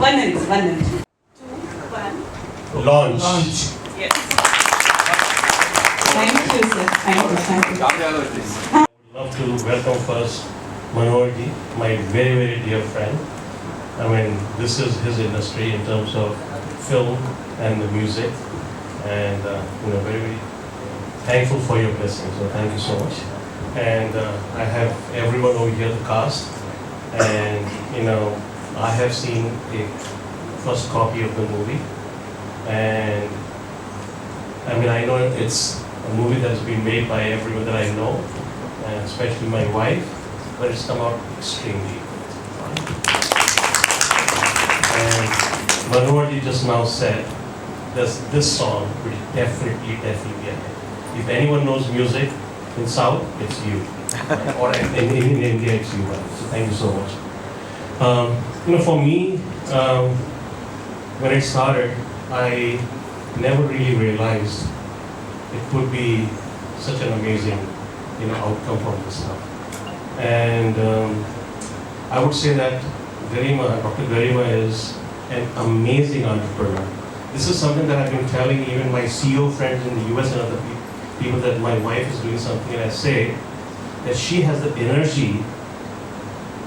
1 minute. 2, 1. Launch. Yes. Thank you, sir. Thank you. I would love to welcome first Manoharji, my very, very dear friend. I mean, this is his industry in terms of film and the music, and very, very thankful for your blessings. So thank you so much. And I have everyone over here, the cast, and I have seen a first copy of the movie, and I mean, I know it's a movie that has been made by everyone that I know, and especially my wife, but it's come out extremely fun. And Manoharji just now said that this song will definitely be a hit. If anyone knows music in South, it's you. Or in India, it's you. So thank you so much. For me, when it started, I never really realized it could be such an amazing, outcome from this stuff. And I would say that Dr. Garima is an amazing entrepreneur. This is something that I've been telling even my CEO friends in the US and other people that my wife is doing something, and I say that she has the energy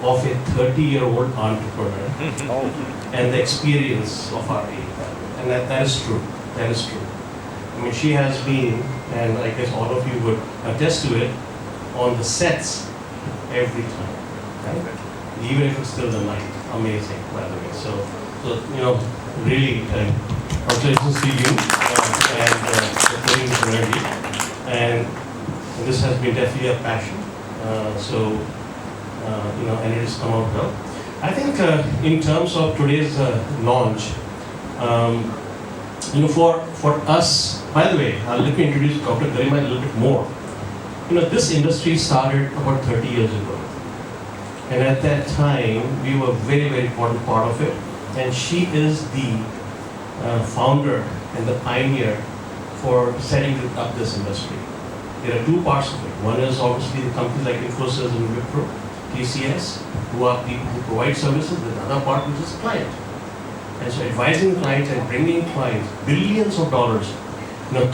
of a 30-year-old entrepreneur and the experience of our age. And that is true. That is true. I mean, she has been, and I guess all of you would attest to it, on the sets every time, right? Even if it's still the night. Amazing, by the way. So really, congratulations to you and for putting this energy. And this has been definitely a passion. And it has come out well. I think in terms of today's launch, for us, by the way, let me introduce Dr. Garima a little bit more. This industry started about 30 years ago. And at that time, we were a very, very important part of it. And she is the founder and the pioneer for setting up this industry. There are two parts of it. One is obviously the companies like Infosys and Wipro, TCS, who are people who provide services. The other part which is client. And so advising clients and bringing clients billions of dollars,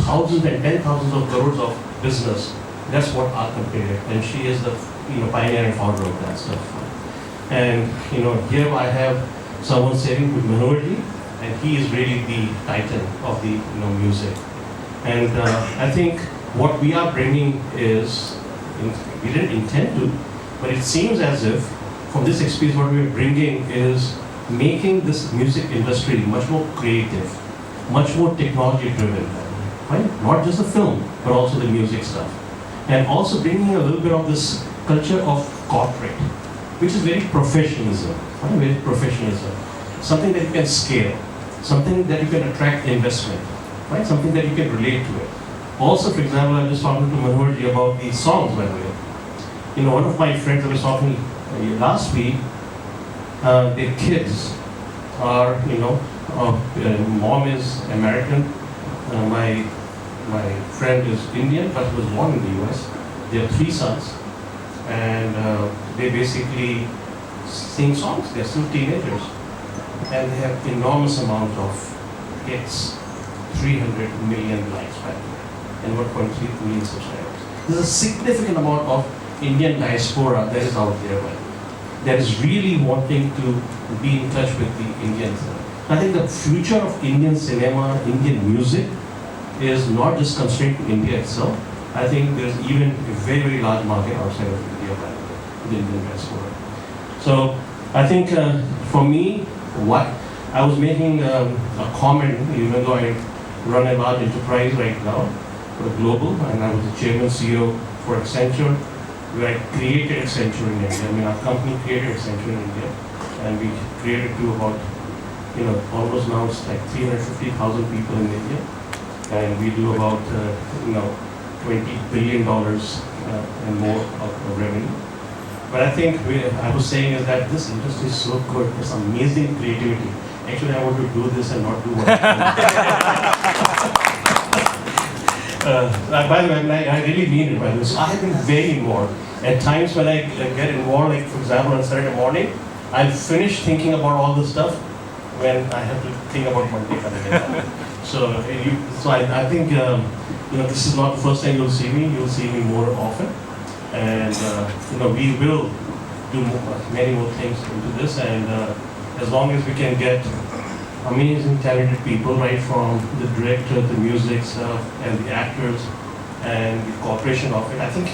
thousands and 10,000s of crores of business. That's what our company did. And she is the pioneer and founder of that stuff. And here I have someone sitting with Manoharji, and he is really the titan of the music. And I think what we are bringing is, we didn't intend to, but it seems as if from this experience what we are bringing is making this music industry much more creative, much more technology driven, right? Not just the film, but also the music stuff. And also bringing a little bit of this culture of corporate, which is very professionalism, right? Very professionalism. Something that you can scale, something that you can attract investment, right? Something that you can relate to it. Also, for example, I was just talking to Manoharji about these songs, by the way. One of my friends, I was talking last week, their kids are, mom is American, my friend is Indian, but was born in the US. They have 3 sons, and they basically sing songs. They're still teenagers, and they have enormous amount of hits, 300 million likes, by the way, and 1.3 million subscribers. There's a significant amount of Indian diaspora that is out there, by the way, that is really wanting to be in touch with the Indians. I think the future of Indian cinema, Indian music, is not just constrained to India itself. I think there's even a very, very large market outside of India, by the way, the Indian diaspora. So I think for me, what I was making a comment, even though I run a large enterprise right now for the global, and I was the chairman CEO for Accenture, where I created Accenture in India. I mean, our company created Accenture in India, and we created to about, almost now it's like 350,000 people in India, and we do about, $20 billion and more of revenue. But I think I was saying is that this industry is so good. There's amazing creativity. Actually, I want to do this and not do what by the way, I really mean it, by the way. So I have been very involved. At times when I get involved, like for example on Saturday morning, I'll finish thinking about all this stuff when I have to think about Monday coming. So I think this is not the first time you'll see me. You'll see me more often, and we will do many more things into this. And as long as we can get amazing, talented people, right from the director, the music and the actors, and the cooperation of it. I think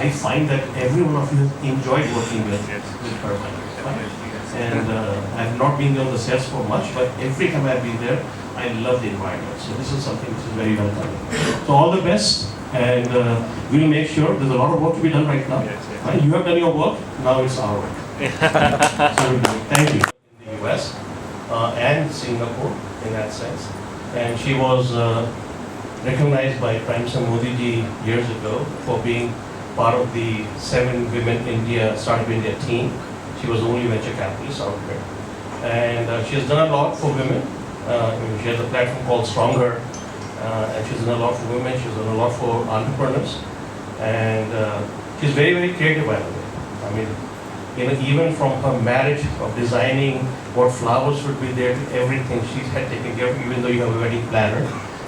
I find that every one of you has enjoyed working with her. And I've not been on the sets for much, but every time I've been there, I love the environment. So this is something which is very well done. So all the best, and we'll make sure there's a lot of work to be done right now. Right? You have done your work, now it's our work. So we'll do it. Thank you. In the US and Singapore, in that sense. And she was recognized by Prime Minister Modi ji years ago for being part of the 7 Women Startup India team. She was the only venture capitalist out there. And she has done a lot for women. She has a platform called Stronger, and she's done a lot for women. She's done a lot for entrepreneurs. And she's very, very creative, by the way. I mean, even from her marriage of designing what flowers should be there to everything, she's had taken care of, even though you have a wedding planner.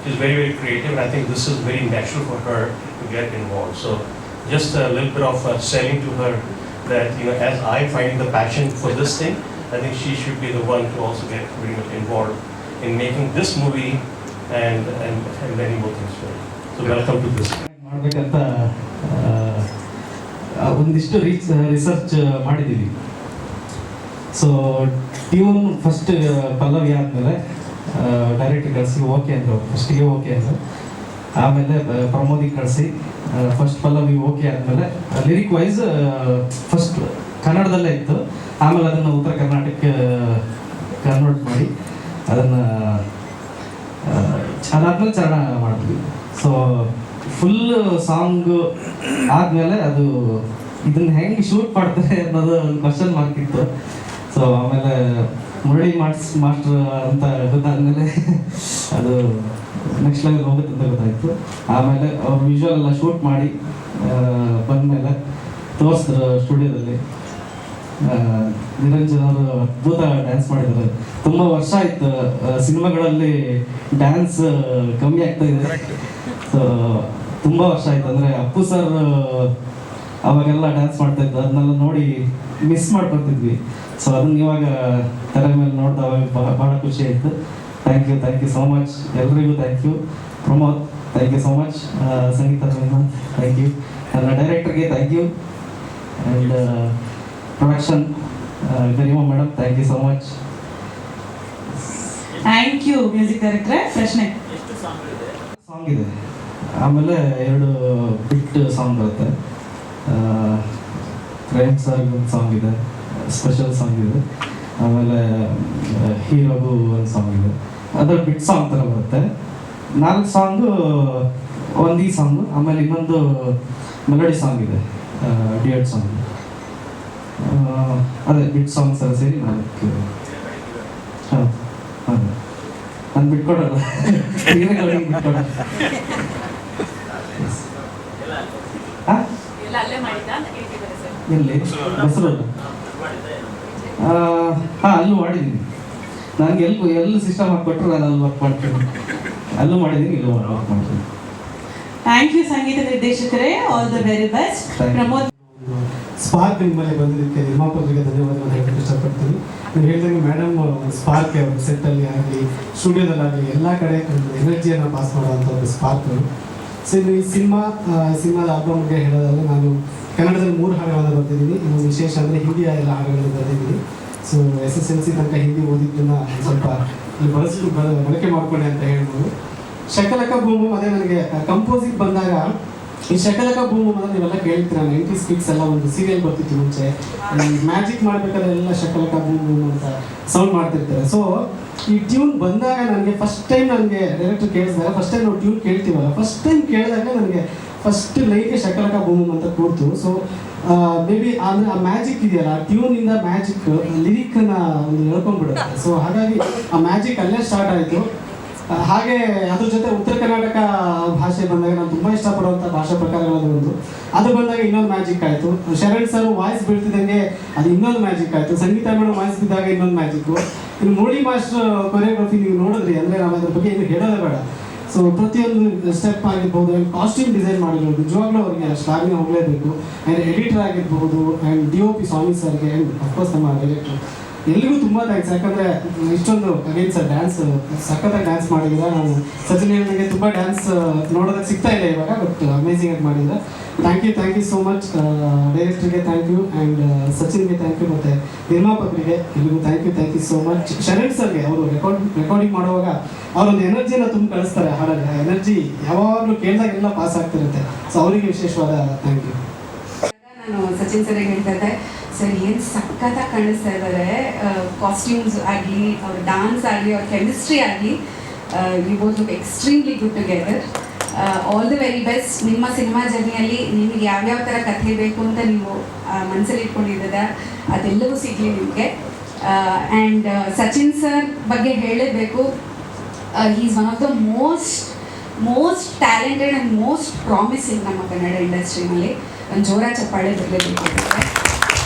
She's very, very creative, and I think this is very natural for her to get involved. So just a little bit of selling to her that, as I'm finding the passion for this thing, I think she should be the one to also get very much involved in making this movie and many more things for it. So welcome to this. ಮಾಡಬೇಕಂತ ಒಂದಿಷ್ಟು research ಮಾಡಿದ್ದೀವಿ. So tune first Pallavi ಆದಮೇಲೆ direct ಕಳಿಸಿ okay ಅಂದರು, ಫಸ್ಟಿಗೆ okay ಅಂದರು. ಆಮೇಲೆ ಪ್ರಮೋದಿಗೆ ಕಳಿಸಿ ಫಸ್ಟ್ ಪಲ್ಲವಿ ಓಕೆ ಆದಮೇಲೆ ಲಿರಿಕ್ ವೈಸ್ ಫಸ್ಟ್ ಕನ್ನಡದಲ್ಲೇ ಇತ್ತು. ಆಮೇಲೆ ಅದನ್ನು ಉತ್ತರ ಕರ್ನಾಟಕಕ್ಕೆ ಕನ್ವರ್ಟ್ ಮಾಡಿ ಅದನ್ನು ಅದಾದ್ಮೇಲೆ ಚರಣ ಮಾಡಿದ್ವಿ. ಸೊ ಫುಲ್ ಸಾಂಗ್ ಆದಮೇಲೆ ಅದು ಇದನ್ನ ಹೆಂಗೆ ಶೂಟ್ ಮಾಡ್ತಾರೆ ಅನ್ನೋದು ಒಂದು ಕ್ವಶನ್ ಮಾರ್ಕ್ ಇತ್ತು. ಸೊ ಆಮೇಲೆ ಮುರಳಿ ಮಾಸ್ಟರ್ ಅಂತ ಗೊತ್ತಾದ್ಮೇಲೆ ಅದು ನೆಕ್ಸ್ಟ್ ಲೆವೆಲ್ ಹೋಗುತ್ತೆ ಅಂತ ಗೊತ್ತಾಯಿತು. ಆಮೇಲೆ ಅವ್ರು ವಿಜುವಲ್ ಎಲ್ಲ ಶೂಟ್ ಮಾಡಿ ಬಂದಮೇಲೆ ತೋರಿಸಿದ್ರು ಸ್ಟುಡಿಯೋದಲ್ಲಿ. ನಿರಂಜನ್ ಅವರು ಅದ್ಭುತ ಡ್ಯಾನ್ಸ್ ಮಾಡಿದ್ದಾರೆ. ತುಂಬ ವರ್ಷ ಆಯ್ತು ಸಿನಿಮಾಗಳಲ್ಲಿ ಡ್ಯಾನ್ಸ್ ಕಮ್ಮಿ ಆಗ್ತಾ ಇದೆ. ಸೊ ತುಂಬ ವರ್ಷ ಆಯ್ತು. ಅಂದರೆ ಅಪ್ಪು ಸರ್ ಅವಾಗೆಲ್ಲ ಡ್ಯಾನ್ಸ್ ಮಾಡ್ತಾ ಇದ್ದು, ಅದನ್ನೆಲ್ಲ ನೋಡಿ ಮಿಸ್ ಮಾಡ್ಕೊತಿದ್ವಿ. ಸೊ ಅದನ್ನ ಇವಾಗ ತೆರೆ ಮೇಲೆ ನೋಡಿದಾಗ ಭಾಳ ಖುಷಿ ಆಯಿತು. ಥ್ಯಾಂಕ್ ಯು ಸೋ ಮಚ್ ಎಲ್ರಿಗೂ. Thank you Pramod, thank you so much. Sangeetha thank you. ನನ್ನ ಡೈರೆಕ್ಟರ್ಗೆ thank you. And production Garima madam, thank you so much. Thank you music ಡೈರೆಕ್ಟ್ರೆ. ಪ್ರಶ್ನೆ ಸಾಂಗ್ ಇದೆ, ಆಮೇಲೆ 2 ಬಿಟ್ ಸಾಂಗ್ ಬರುತ್ತೆ. ಪ್ರೇಮ್ ಸರ್ ಒಂದು ಸಾಂಗ್ ಇದೆ, ಸ್ಪೆಷಲ್ ಸಾಂಗ್ ಇದೆ. ಆಮೇಲೆ ಹೀರೋಗೂ ಒಂದು ಸಾಂಗ್ ಇದೆ, ಅದರ ಬಿಟ್ ಸಾಂಗ್ ಥರ ಬರುತ್ತೆ. 4 ಸಾಂಗು ಒಂದು ಈ ಸಾಂಗು, ಆಮೇಲೆ ಇನ್ನೊಂದು ಮೆಲೋಡಿ ಸಾಂಗ್ ಇದೆ, ಡ್ಯೂಯೆಟ್ ಸಾಂಗ್. ಅದೇ ಬಿಟ್ ಸಾಂಗ್ಸ್ ಎಲ್ಲ ಸೇರಿ 4. ಹಾಂ ಅದೇ ನಾನು ಬಿಟ್ಕೊಡಲ್ಲ, ಬಿಟ್ಕೊಡಲ್ಲ. ಎಲ್ಲಿ ಹೆಸರು? ಹಾಂ, ಅಲ್ಲೂ ಮಾಡಿದ್ದೀನಿ. ನನಗೆ ಎಲ್ಲಿ ಸಿಸ್ಟಮ್ ಹಾಕ್ಕೊಟ್ರು ನಾನು ಅಲ್ಲಿ ವರ್ಕ್ ಮಾಡ್ತೀನಿ. ಅಲ್ಲೂ ಮಾಡಿದ್ದೀನಿ, ಇಲ್ಲೂ ವರ್ಕ್ ಮಾಡ್ತೀನಿ. ಥ್ಯಾಂಕ್ ಯು ಸಂಗೀತ ನಿರ್ದೇಶಕರೇ. All the very best. Pramod, spark ನಿಮ್ಮಲ್ಲಿ ಬಂದಿದ್ದಕ್ಕೆ ನಿರ್ಮಾಪಕರಿಗೆ ಧನ್ಯವಾದಗಳು ಹೇಳಕ್ಕೆ ಇಷ್ಟಪಡ್ತೀನಿ. ನೀವು ಹೇಳಿದಂಗೆ ಮೇಡಮ್ ಸ್ಪಾರ್ಕ್ ಅವರು ಸೆಟ್ಟಲ್ಲಿ ಆಗಲಿ ಸ್ಟುಡಿಯೋದಲ್ಲಾಗಲಿ ಎಲ್ಲ ಕಡೆ ಒಂದು ಎನರ್ಜಿಯನ್ನು ಪಾಸ್ ಮಾಡುವಂಥ ಒಂದು ಸ್ಪಾರ್ಕ್ ಅವರು. ಸೊ ಈ ಸಿನಿಮಾದ ಆಲ್ಬಮ್ಗೆ ಹೇಳೋದಾದರೆ ನಾನು ಕನ್ನಡದಲ್ಲಿ 3 ಹಾಡುಗಳನ್ನು ಬರ್ತಿದ್ದೀನಿ. ಇನ್ನು ವಿಶೇಷ ಅಂದರೆ ಹಿಂದಿಯ ಎಲ್ಲ ಹಾಡುಗಳನ್ನು ಬರ್ತಿದ್ದೀನಿ. ಸೊ SSLC ತನಕ ಹಿಂದಿ ಓದಿದ್ದನ್ನು ಸ್ವಲ್ಪ ಬಳಕೆ ಮಾಡಿಕೊಂಡೆ ಅಂತ ಹೇಳ್ಬೋದು. ಶಕಲಕ ಬೂಮು ಅದೇ ನನಗೆ ಕಂಪೋಸಿಂಗ್ ಬಂದಾಗ ಈ ಶಕಲಕ ಬೂಮು ಅಂದರೆ ನೀವೆಲ್ಲ ಕೇಳ್ತೀರ, 90s ಕಿಡ್ಸ್ ಎಲ್ಲ ಒಂದು ಸೀರಿಯಲ್ ಬರ್ತಿತ್ತು ಮುಂಚೆ. ಮ್ಯಾಜಿಕ್ ಮಾಡಬೇಕಾದ್ರೆ ಎಲ್ಲ ಶಕಲಕ ಬೂಮು ಅಂತ ಸೌಂಡ್ ಮಾಡ್ತಿರ್ತಾರೆ. ಸೊ ಈ ಟ್ಯೂನ್ ಬಂದಾಗ ನನಗೆ ಫಸ್ಟ್ ಟೈಮ್ ನನಗೆ ಡೈರೆಕ್ಟರ್ ಕೇಳಿಸಿದಾಗ, ಫಸ್ಟ್ ಟೈಮ್ ನಾವು ಟ್ಯೂನ್ ಕೇಳ್ತೀವಲ್ಲ, ಫಸ್ಟ್ ಟೈಮ್ ಕೇಳಿದಾಗ ನನಗೆ ಫಸ್ಟ್ ಲೈಗೆ ಶಕಲಕ ಬೂಮು ಅಂತ ಕೂರ್ತು. ಸೊ ಮೇ ಬಿ ಅಂದರೆ ಆ ಮ್ಯಾಜಿಕ್ ಇದೆಯಲ್ಲ, ಆ ಟ್ಯೂನಿಂದ ಮ್ಯಾಜಿಕ್ ಲಿರಿಕ್ನ ಒಂದು ಹೇಳ್ಕೊಂಡ್ಬಿಡುತ್ತೆ. ಸೊ ಹಾಗಾಗಿ ಆ ಮ್ಯಾಜಿಕ್ ಅಲ್ಲೇ ಸ್ಟಾರ್ಟ್ ಆಯಿತು. ಹಾಗೆ ಅದ್ರ ಜೊತೆ ಉತ್ತರ ಕರ್ನಾಟಕ ಭಾಷೆ ಬಂದಾಗ ನಾನು ತುಂಬ ಇಷ್ಟಪಡುವಂಥ ಭಾಷಾ ಪ್ರಕಾರಗಳದ್ದು ಒಂದು, ಅದು ಬಂದಾಗ ಇನ್ನೊಂದು ಮ್ಯಾಜಿಕ್ ಆಯಿತು. ಶರಣ್ ಸರ್ ವಾಯ್ಸ್ ಬೀಳ್ತಿದ್ದಂಗೆ ಅದು ಇನ್ನೊಂದು ಮ್ಯಾಜಿಕ್ ಆಯಿತು. ಸಂಗೀತ ಮೇಡಮ್ ವಾಯ್ಸ್ ಬಿದ್ದಾಗ ಇನ್ನೊಂದು ಮ್ಯಾಜಿಕ್ಕು. ಇನ್ನು ಮುರಳಿ ಮಾಸ್ಟರ್ ಕೊರಿಯೋಗ್ರಫಿ ನೀವು ನೋಡಿದ್ರಿ ಅಂದರೆ ನಾವು ಅದ್ರ ಬಗ್ಗೆ ಏನು ಹೇಳೋದೇ ಬೇಡ. ಸೊ ಪ್ರತಿಯೊಂದು ಸ್ಟೆಪ್ ಆಗಿರ್ಬೋದು ಆ್ಯಂಡ್ ಕಾಸ್ಟ್ಯೂಮ್ ಡಿಸೈನ್ ಮಾಡಿರೋದು ನಿಜವಾಗ್ಲೂ ಅವರಿಗೆ ಶ್ಲಾಘನೆ ಹೋಗಲೇಬೇಕು. ಆ್ಯಂಡ್ ಎಡಿಟರ್ ಆಗಿರ್ಬೋದು ಆ್ಯಂಡ್ DOP ಸ್ವಾಮಿ ಸರ್ಗೆ ಆ್ಯಂಡ್ ಅಫ್ಕೋರ್ಸ್ ನಮ್ಮ ಡೈರೆಕ್ಟರ್ ಎಲ್ರಿಗೂ ತುಂಬ ಥ್ಯಾಂಕ್ಸ್. ಯಾಕಂದರೆ ಇಷ್ಟೊಂದು ಅಗೇನ್ ಸರ್ ಡ್ಯಾನ್ಸ್ ಸಖತ್ತಾಗಿ ಡ್ಯಾನ್ಸ್ ಮಾಡಿದ್ರೆ ನಾನು ಸಚಿನ್ ನನಗೆ ತುಂಬ ಡ್ಯಾನ್ಸ್ ನೋಡೋದಕ್ಕೆ ಸಿಗ್ತಾ ಇಲ್ಲ ಇವಾಗ, ಬಟ್ ಅಮೇಝಿಂಗ್ ಆಗಿ ಮಾಡಿದ್ರೆ ಥ್ಯಾಂಕ್ ಯು ಸೋ ಮಚ್. ಡೈರೆಕ್ಟರ್ಗೆ ಥ್ಯಾಂಕ್ ಯು ಆ್ಯಂಡ್ ಸಚಿನ್ಗೆ ಥ್ಯಾಂಕ್ ಯು ಮತ್ತು ನಿರ್ಮಾಪಕರಿಗೆ ಎಲ್ರಿಗೂ thank you so much. Sharan ಸರ್ಗೆ ಅವರು ರೆಕಾರ್ಡಿಂಗ್ ಮಾಡುವಾಗ ಅವರೊಂದು ಎನರ್ಜಿನ ತುಂಬ ಕಳಿಸ್ತಾರೆ ಹಾಡಲ್ಲಿ. ಆ ಎನರ್ಜಿ ಯಾವಾಗಲೂ ಕೇಳಿದಾಗೆಲ್ಲ ಪಾಸ್ ಆಗ್ತಿರುತ್ತೆ. ಸೊ ಅವರಿಗೆ ವಿಶೇಷವಾದ ಥ್ಯಾಂಕ್ ಯು. ನಾನು ಸಚಿನ್ ಸರ್ಗೆ ಹೇಳ್ತಾ ಇದ್ದೆ, ಸರ್ ಏನು ಸಖತ್ತಾಗಿ ಕಾಣಿಸ್ತಾ ಇದ್ದಾರೆ, ಕಾಸ್ಟ್ಯೂಮ್ಸ್ ಆಗಲಿ ಅವ್ರ ಡಾನ್ಸ್ ಆಗಲಿ ಅವ್ರ ಕೆಮಿಸ್ಟ್ರಿ ಆಗಲಿ, you both look extremely good together. All the very best. ನಿಮ್ಮ ಸಿನಿಮಾ ಜರ್ನಿಯಲ್ಲಿ ನಿಮಗೆ ಯಾವ್ಯಾವ ಥರ ಕಥೆ ಬೇಕು ಅಂತ ನೀವು ಮನಸ್ಸಲ್ಲಿ ಇಟ್ಕೊಂಡಿದ್ದೀರ ಅದೆಲ್ಲವೂ ಸಿಗಲಿ ನಿಮಗೆ. ಆ್ಯಂಡ್ ಸಚಿನ್ ಸರ್ ಬಗ್ಗೆ ಹೇಳಲೇಬೇಕು. He is one of the most talented and most promising ನಮ್ಮ ಕನ್ನಡ ಇಂಡಸ್ಟ್ರಿನಲ್ಲಿ. ಒಂದು ಜೋರ ಚಪ್ಪಾಳೆ ಬರಲೇಬೇಕು.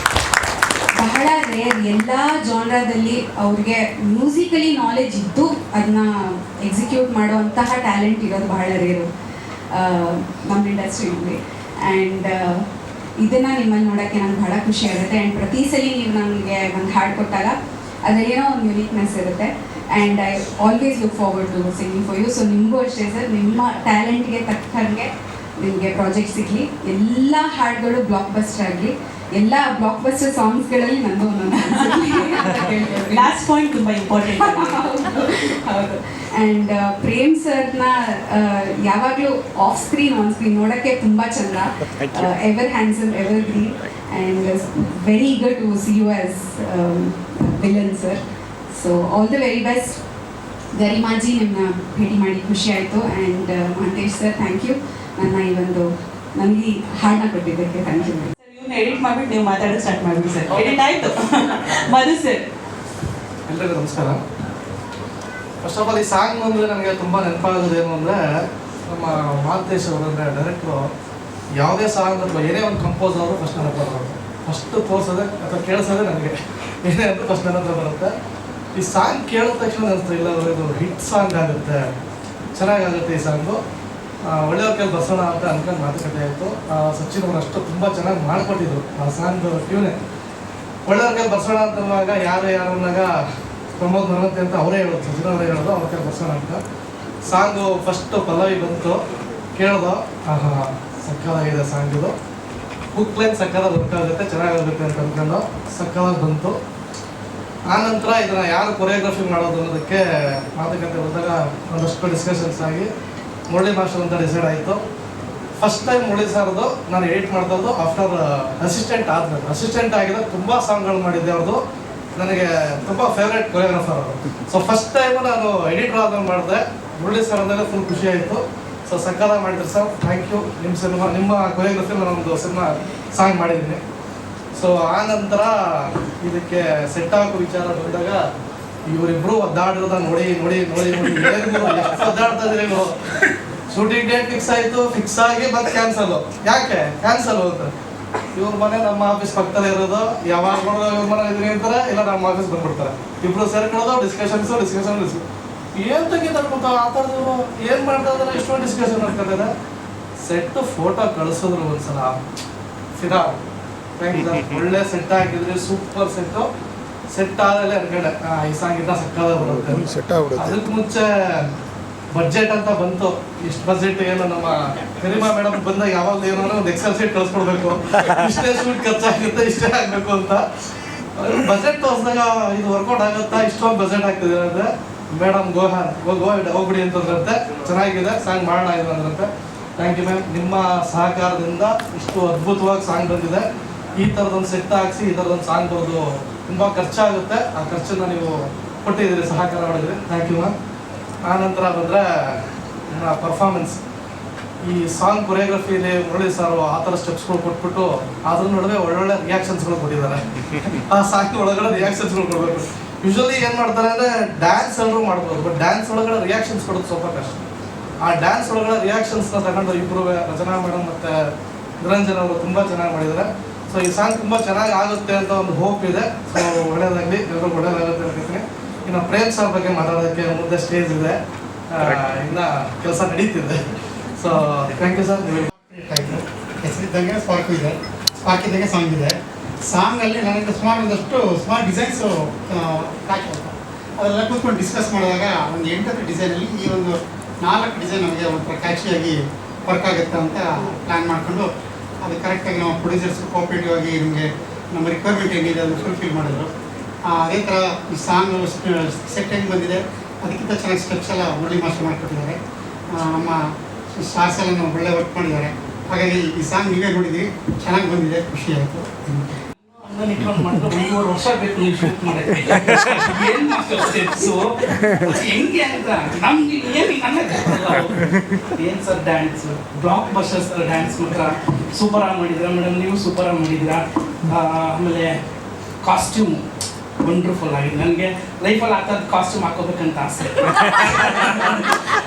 ಬಹಳ ರೇರ್, ಎಲ್ಲ ಜಾನ್ರಾದಲ್ಲಿ ಅವ್ರಿಗೆ ಮ್ಯೂಸಿಕಲಿ ನಾಲೆಜ್ ಇದ್ದು ಅದನ್ನ ಎಕ್ಸಿಕ್ಯೂಟ್ ಮಾಡುವಂತಹ ಟ್ಯಾಲೆಂಟ್ ಇರೋದು ಬಹಳ ರೇರು ನಮ್ಮ ಇಂಡಸ್ಟ್ರಿಯಲ್ಲಿ. ಆ್ಯಂಡ್ ಇದನ್ನು ನಿಮ್ಮಲ್ಲಿ ನೋಡೋಕ್ಕೆ ನಂಗೆ ಬಹಳ ಖುಷಿ ಆಗುತ್ತೆ. ಆ್ಯಂಡ್ ಪ್ರತಿ ಸಲ ನೀವು ನನಗೆ ಒಂದು ಹಾಡು ಕೊಟ್ಟಾಗ ಅದರಲ್ಲೇನೋ ಒಂದು ಯುನೀಕ್ನೆಸ್ ಇರುತ್ತೆ. And I always look forward to singing for you. So ನಿಮಗೂ ಅಷ್ಟೇ ಸರ್, ನಿಮ್ಮ ಟ್ಯಾಲೆಂಟ್ಗೆ ತಕ್ಕಂಗೆ ನಿಮಗೆ ಪ್ರಾಜೆಕ್ಟ್ ಸಿಗಲಿ. ಎಲ್ಲ ಹಾಡುಗಳು ಬ್ಲಾಕ್ ಬಸ್ಟರ್ ಆಗಲಿ. ಎಲ್ಲ ಬ್ಲಾಕ್ ಬಸ್ಟರ್ ಸಾಂಗ್ಸ್ಗಳಲ್ಲಿ ನಂದು ಒಂದೊಂದು ಲಾಸ್ಟ್ ಪಾಯಿಂಟ್ ತುಂಬ ಇಂಪಾರ್ಟೆಂಟ್. ಹೌದು. ಆ್ಯಂಡ್ ಪ್ರೇಮ್ ಸರ್ನ ಯಾವಾಗಲೂ ಆಫ್ ಸ್ಕ್ರೀನ್ ಆನ್ ಸ್ಕ್ರೀನ್ ನೋಡೋಕ್ಕೆ ತುಂಬ ಚಂದ. Ever handsome, ever green and very eager to see you as villain sir. So all the very best. Garimaji ನಿಮ್ಮನ್ನ ಭೇಟಿ ಮಾಡಿ ಖುಷಿ ಆಯಿತು. And Mahantesh sir thank you ನನ್ನ ಈ ಒಂದು ನನಗೆ ಈ ಹಾಡನ್ನ ಕೊಟ್ಟಿದ್ದಕ್ಕೆ ಥ್ಯಾಂಕ್ ಯು. ಇವ್ನ ಎಡಿಟ್ ಮಾಡ್ಬಿಟ್ಟು ನೀವು ಮಾತಾಡೋದು ಸ್ಟಾರ್ಟ್ ಮಾಡ್ಬಿಡಿ ಸರ್. ಎಡಿಟ್ ಆಯಿತು. ಮಧು ಸರ್. ಎಲ್ರಿಗೂ ನಮಸ್ಕಾರ. ಫಸ್ಟ್ ಆಫ್ ಆಲ್ ಈ ಸಾಂಗ್ ಅಂದರೆ ನನಗೆ ತುಂಬ ನೆನಪಾಗೋದು ಏನು ಅಂದರೆ, ನಮ್ಮ ಮಹಂತೇಶ್ ಅವರು ಅಂದರೆ ಡೈರೆಕ್ಟ್ರು ಯಾವುದೇ ಸಾಂಗ್ ಅಥವಾ ಏನೇ ಒಂದು ಕಂಪೋಸ್ ಅವರು ಫಸ್ಟ್ ನನ್ನ ಹತ್ರ ಬರುತ್ತೆ. ಫಸ್ಟು ತೋರಿಸೋದೆ ಅಥವಾ ಕೇಳಿಸೋದೆ ನನಗೆ ಏನೇ ಅಂತ ಫಸ್ಟ್ ನನ್ನ ಹತ್ರ ಬರುತ್ತೆ. ಈ ಸಾಂಗ್ ಕೇಳಿದ ತಕ್ಷಣ ಅನಿಸ್ತು ಇಲ್ಲ ಇದು ಹಿಟ್ ಸಾಂಗ್ ಆಗುತ್ತೆ, ಚೆನ್ನಾಗಾಗುತ್ತೆ ಈ ಸಾಂಗು, ಒಳ್ಳೆಯವ್ರ ಕೈಲಿ ಬರ್ಸೋಣ ಅಂತ ಅನ್ಕೊಂಡು ಮಾತುಕತೆ ಆಯಿತು. ಸಚಿನ್ ಅವರು ಅಷ್ಟು ತುಂಬ ಚೆನ್ನಾಗಿ ಮಾಡಿಕೊಟ್ಟಿದ್ರು ಆ ಸಾಂಗ್ ಟ್ಯೂನೇ. ಒಳ್ಳೆಯವ್ರ ಕೈಲಿ ಬರ್ಸೋಣ ಅಂತವಾಗ ಯಾರನ್ನಾಗ ಪ್ರಮೋದ್ ಮರವಂತೆ ಅಂತ ಅವರೇ ಹೇಳೋದು, ಸಚಿನ್ ಅವರೇ ಹೇಳೋದು ಅವ್ರ ಕೈಲಿ ಬರ್ಸೋಣ ಅಂತ. ಸಾಂಗು ಫಸ್ಟು ಪಲ್ಲವಿ ಬಂತು, ಕೇಳ್ದೋ ಸಕ್ಕದಾಗಿದೆ ಸಾಂಗ್. ಇದು ಬುಕ್ ಲೈನ್ ಸಕ್ಕದಾಗಿ ವರ್ಕ್ ಆಗುತ್ತೆ, ಚೆನ್ನಾಗಾಗುತ್ತೆ ಅಂತ ಅಂದ್ಕೊಂಡು ಸಕ್ಕದಾಗಿ ಬಂತು. ಆನಂತರ ಇದನ್ನು ಯಾರು ಕೊರಿಯೋಗ್ರಫಿ ಮಾಡೋದು ಅನ್ನೋದಕ್ಕೆ ಮಾತುಕತೆ ಬಂದಾಗ ಒಂದಷ್ಟು ಡಿಸ್ಕಷನ್ಸ್ ಆಗಿ ಮುರಳಿ ಮಾಸ್ಟರ್ ಅಂತ ಡಿಸೈಡ್ ಆಯಿತು. ಫಸ್ಟ್ ಟೈಮ್ ಮುರಳಿ ಸರ್ದು ನಾನು ಎಡಿಟ್ ಮಾಡ್ತಾ ಇದ್ದು ಆಫ್ಟರ್ ಅಸಿಸ್ಟೆಂಟ್ ಆದಮೇಲೆ. ಅಸಿಸ್ಟೆಂಟ್ ಆಗಿದ್ರೆ ತುಂಬ ಸಾಂಗ್ಗಳು ಮಾಡಿದ್ದೆ ಅವ್ರದ್ದು, ನನಗೆ ತುಂಬ ಫೇವ್ರೇಟ್ ಕೊರಿಯೋಗ್ರಾಫರ್ ಅವರು. ಸೊ ಫಸ್ಟ್ ಟೈಮು ನಾನು ಎಡಿಟರ್ ಆದ್ಮೇಲೆ ಮಾಡಿದೆ. ಮುರಳಿ ಸರ್ ಅಂದಾಗ ಫುಲ್ ಖುಷಿ ಆಯಿತು. ಸೊ ಸಕ್ಕದಾಗಿ ಮಾಡಿದ್ರು ಸರ್, ಥ್ಯಾಂಕ್ ಯು. ನಿಮ್ಮ ಕೊರಿಯೋಗ್ರಫಿ ನಾನೊಂದು ಸಿನಿಮಾ ಸಾಂಗ್ ಮಾಡಿದ್ದೀನಿ. ಸೊ ಆ ನಂತರ ಇದಕ್ಕೆ ಸೆಟ್ ಆಗೋ ವಿಚಾರ ಬಂದಾಗ ಇವರಿಬ್ರು ಒದ್ದಾಡಿರೋದ ನೋಡಿ ಏನು ಎಷ್ಟು ಒದ್ದಾಡ್ತಾ ಇದ್ರಿ ಇವರು. ಶೂಟಿಂಗ್ ಡೇಟ್ ಫಿಕ್ಸ್ ಆಗಿ ಮತ್ತೆ ಕ್ಯಾನ್ಸಲ್. ಯಾಕೆ ಕ್ಯಾನ್ಸಲ್ ಅಂತ? ಇವ್ರ ಮನೆ ನಮ್ಮ ಆಫೀಸ್ ಪಕ್ಕದಲ್ಲೇ ಇರೋದು, ಯಾವಾಗ ಇವ್ರ ಮನೆ ಇದ್ರಿ ಅಂತಾರೆ, ಇಲ್ಲ ನಮ್ಮ ಆಫೀಸ್ ಬಂದ್ಬಿಡ್ತಾರೆ. ಇಬ್ರು ಸೇರ್ಕೊಳ್ಳೋದು, ಡಿಸ್ಕಷನ್ ಏನು ತೆಗಿತಾಡ್ಬಿಟ್ಟು ಆ ಥರದ್ದು ಏನು ಮಾಡ್ತಾ ಇದ್ದಾರೆ, ಇಷ್ಟೊಂದು ಡಿಸ್ಕಷನ್ ಮಾಡ್ತಿದ್ದಾರೆ. ಸೆಟ್ ಫೋಟೋ ಕಳಿಸಿದ್ರು ಒಂದ್ಸಲ ಫಿರಾ ಒಳ್ಳೆ ಸೆಟ್ ಹಾಕಿದ್ರಿ, ಸೂಪರ್ ಸೆಟ್ ಆದಲ್ಲೇ ಅನ್ಕೊಂಡೆ ಈ ಸಾಂಗ್ ಇಂದ ಸಕ್ಕದಾಗಿ ಬರುತ್ತೆ. ಅದಕ್ಕೆ ಮುಂಚೆ ಬಡ್ಜೆಟ್ ಅಂತ ಬಂತು. ಇಷ್ಟು ಬಜೆಟ್ ಏನು ನಮ್ಮ ಗರಿಮಾ ಮೇಡಮ್ ಬಂದಾಗ ಯಾವಾಗ ಏನೋ ಒಂದು ಎಕ್ಸೆಲ್ ಶೀಟ್ ಕಳಿಸ್ಕೊಡ್ಬೇಕು, ಇಷ್ಟೇ ಶೂಟ್ ಖರ್ಚಾಗುತ್ತೆ, ಇಷ್ಟೇ ಆಗಬೇಕು ಅಂತ. ಬಜೆಟ್ ತೋರಿಸಿದಾಗ ಇದು ವರ್ಕೌಟ್ ಆಗುತ್ತಾ, ಇಷ್ಟೊಂದು ಬಜೆಟ್ ಆಗ್ತಿದೆ ಅಂದರೆ ಮೇಡಮ್ ಹೋಗ್ಬಿಡಿ ಅಂತಂದ್ರಂತೆ. ಚೆನ್ನಾಗಿದೆ ಸಾಂಗ್ ಮಾಡೋಣ ಇದು ಅಂದ್ರಂತೆ. Thank you ma'am. ನಿಮ್ಮ ಸಹಕಾರದಿಂದ ಇಷ್ಟು ಅದ್ಭುತವಾಗಿ ಸಾಂಗ್ ಬಂದಿದೆ. ಈ ಥರದೊಂದು ಸೆಟ್ ಹಾಕ್ಸಿ ಈ ಥರದೊಂದು ಸಾಂಗ್ ಬರೋದು ತುಂಬ ಖರ್ಚಾಗುತ್ತೆ. ಆ ಖರ್ಚನ್ನು ನೀವು ಕೊಟ್ಟಿದ್ದೀರಿ, ಸಹಕಾರ ಮಾಡಿದ್ರಿ, ಥ್ಯಾಂಕ್ ಯು ಮ್ಯಾಮ್. ಆನಂತರ ಬಂದರೆ ಪರ್ಫಾರ್ಮೆನ್ಸ್. ಈ ಸಾಂಗ್ ಕೊರಿಯೋಗ್ರಫಿಲಿ ಮುರಳಿ ಸರ್ ಆ ಥರ ಸ್ಟೆಪ್ಸ್ಗಳು ಕೊಟ್ಬಿಟ್ಟು ಅದ್ರ ನಡುವೆ ಒಳ್ಳೊಳ್ಳೆ ರಿಯಾಕ್ಷನ್ಸ್ಗಳು ಕೊಟ್ಟಿದ್ದಾರೆ. ಆ ಸಾಂಗ್ ಒಳಗಡೆ ರಿಯಾಕ್ಷನ್ಸ್ಗಳು ಕೊಡಬೇಕು. ಯೂಶ್ವಲಿ ಏನು ಮಾಡ್ತಾರೆ ಅಂದರೆ ಡ್ಯಾನ್ಸ್ ಎಲ್ಲರೂ ಮಾಡ್ಬೋದು, ಬಟ್ ಡ್ಯಾನ್ಸ್ ಒಳಗಡೆ ರಿಯಾಕ್ಷನ್ಸ್ ಕೊಡೋದು ಸ್ವಲ್ಪ ಕಷ್ಟ. ಆ ಡ್ಯಾನ್ಸ್ ಒಳಗಡೆ ರಿಯಾಕ್ಷನ್ಸ್ನ ತಗೊಂಡು ಇಬ್ಬರು ರಚನಾ ಮೇಡಮ್ ಮತ್ತು ನಿರಂಜನ್ ಅವರು ತುಂಬ ಚೆನ್ನಾಗಿ ಮಾಡಿದ್ದಾರೆ. ಸೊ ಈ ಸಾಂಗ್ ತುಂಬ ಚೆನ್ನಾಗಿ ಆಗುತ್ತೆ ಅಂತ ಒಂದು ಹೋಪ್ ಇದೆ. ಸೊ ಒಳ್ಳೆಯದಾಗಲಿ, ಎಲ್ಲರೂ ಒಳ್ಳೆಯದಾಗುತ್ತೆ ಅನ್ಕೋತೀನಿ. ಇನ್ನು ಪ್ರೇಮ್ ಸರ್ ಬಗ್ಗೆ ಮಾತಾಡೋದಕ್ಕೆ ಮುಂದೆ ಸ್ಟೇಜ್ ಇದೆ, ಇನ್ನು ಕೆಲಸ ನಡೀತಿದೆ. So thank you sir. ಹೆಸರಿದ್ದಂಗೆ ಸ್ಪಾರ್ಕ್ ಇದೆ, ಸ್ಪಾರ್ಕ್ ಇದ್ದಂಗೆ ಸಾಂಗ್ ಇದೆ. ಸಾಂಗಲ್ಲಿ ನನಗೆ ಸುಮಾರು ಡಿಸೈನ್ಸು ಹಾಕಿರ್ತಾರೆ. ಅದೆಲ್ಲ ಕೂತ್ಕೊಂಡು ಡಿಸ್ಕಸ್ ಮಾಡಿದಾಗ ಒಂದು 8 ಡಿಸೈನಲ್ಲಿ ಈ ಒಂದು 4 ಡಿಸೈನ್ ನಮಗೆ ಒಂಥರ ಕ್ಯಾಚಿಯಾಗಿ ವರ್ಕ್ ಆಗುತ್ತೆ ಅಂತ ಪ್ಲ್ಯಾನ್ ಮಾಡಿಕೊಂಡು ಅದು ಕರೆಕ್ಟಾಗಿ ನಮ್ಮ ಪ್ರೊಡ್ಯೂಸರ್ಸ್ ಕೋಆಪರೇಟಿವ್ ಆಗಿ ನಿಮಗೆ ನಮ್ಮ ರಿಕ್ವೈರ್ಮೆಂಟ್ ಏನಿದೆ ಅದನ್ನು ಫುಲ್ಫಿಲ್ ಮಾಡಿದ್ರು. ಅದೇ ಥರ ಈ ಸಾಂಗ್ ಸೆಟ್ ಹೆಂಗೆ ಬಂದಿದೆ ಅದಕ್ಕಿಂತ ಚೆನ್ನಾಗಿ ಸ್ಟೆಪ್ಸ್ ಎಲ್ಲ ಮುರಳಿ ಮಾಸ್ಟರ್ ಮಾಡಿಕೊಟ್ಟಿದ್ದಾರೆ. ನಮ್ಮ ಸ್ಟಾರ್ಸ್ ಎಲ್ಲ ಒಳ್ಳೆ ವರ್ಕ್ ಮಾಡಿದ್ದಾರೆ. ಹಾಗಾಗಿ ಈ ಸಾಂಗ್ ನೀವೇ ನೋಡಿದ್ವಿ, ಚೆನ್ನಾಗಿ ಬಂದಿದೆ, ಖುಷಿ ಆಯಿತು. ಇಟ್ಕೊಂಡು ಮಾಡಿದ್ರೆ 3 ವರ್ಷ ಬೇಕು ನೀವು ಶೂಟ್ ಮಾಡೋಕ್ಕೆ. ಏನು ಮಾಸ್ಟರ್ ಸ್ಟೆಪ್ಸು ಹೆಂಗೆ ಅಂತ ನಮ್ಗೆ ಏನು ಏನು sir dance blockbuster sir dance ಮಾತ್ರ ಸೂಪರಾಗಿ ಮಾಡಿದ್ದೀರಾ ಮೇಡಮ್, ನೀವು ಸೂಪರಾಗಿ ಮಾಡಿದ್ದೀರಾ. ಆಮೇಲೆ ಕಾಸ್ಟ್ಯೂಮ್ ವಂಡರ್ಫುಲ್ ಆಗಿದೆ. ನನಗೆ ಲೈಫಲ್ಲಿ ಆ ಥರದ್ದು ಕಾಸ್ಟ್ಯೂಮ್ ಹಾಕೋಬೇಕಂತ ಆಸೆ,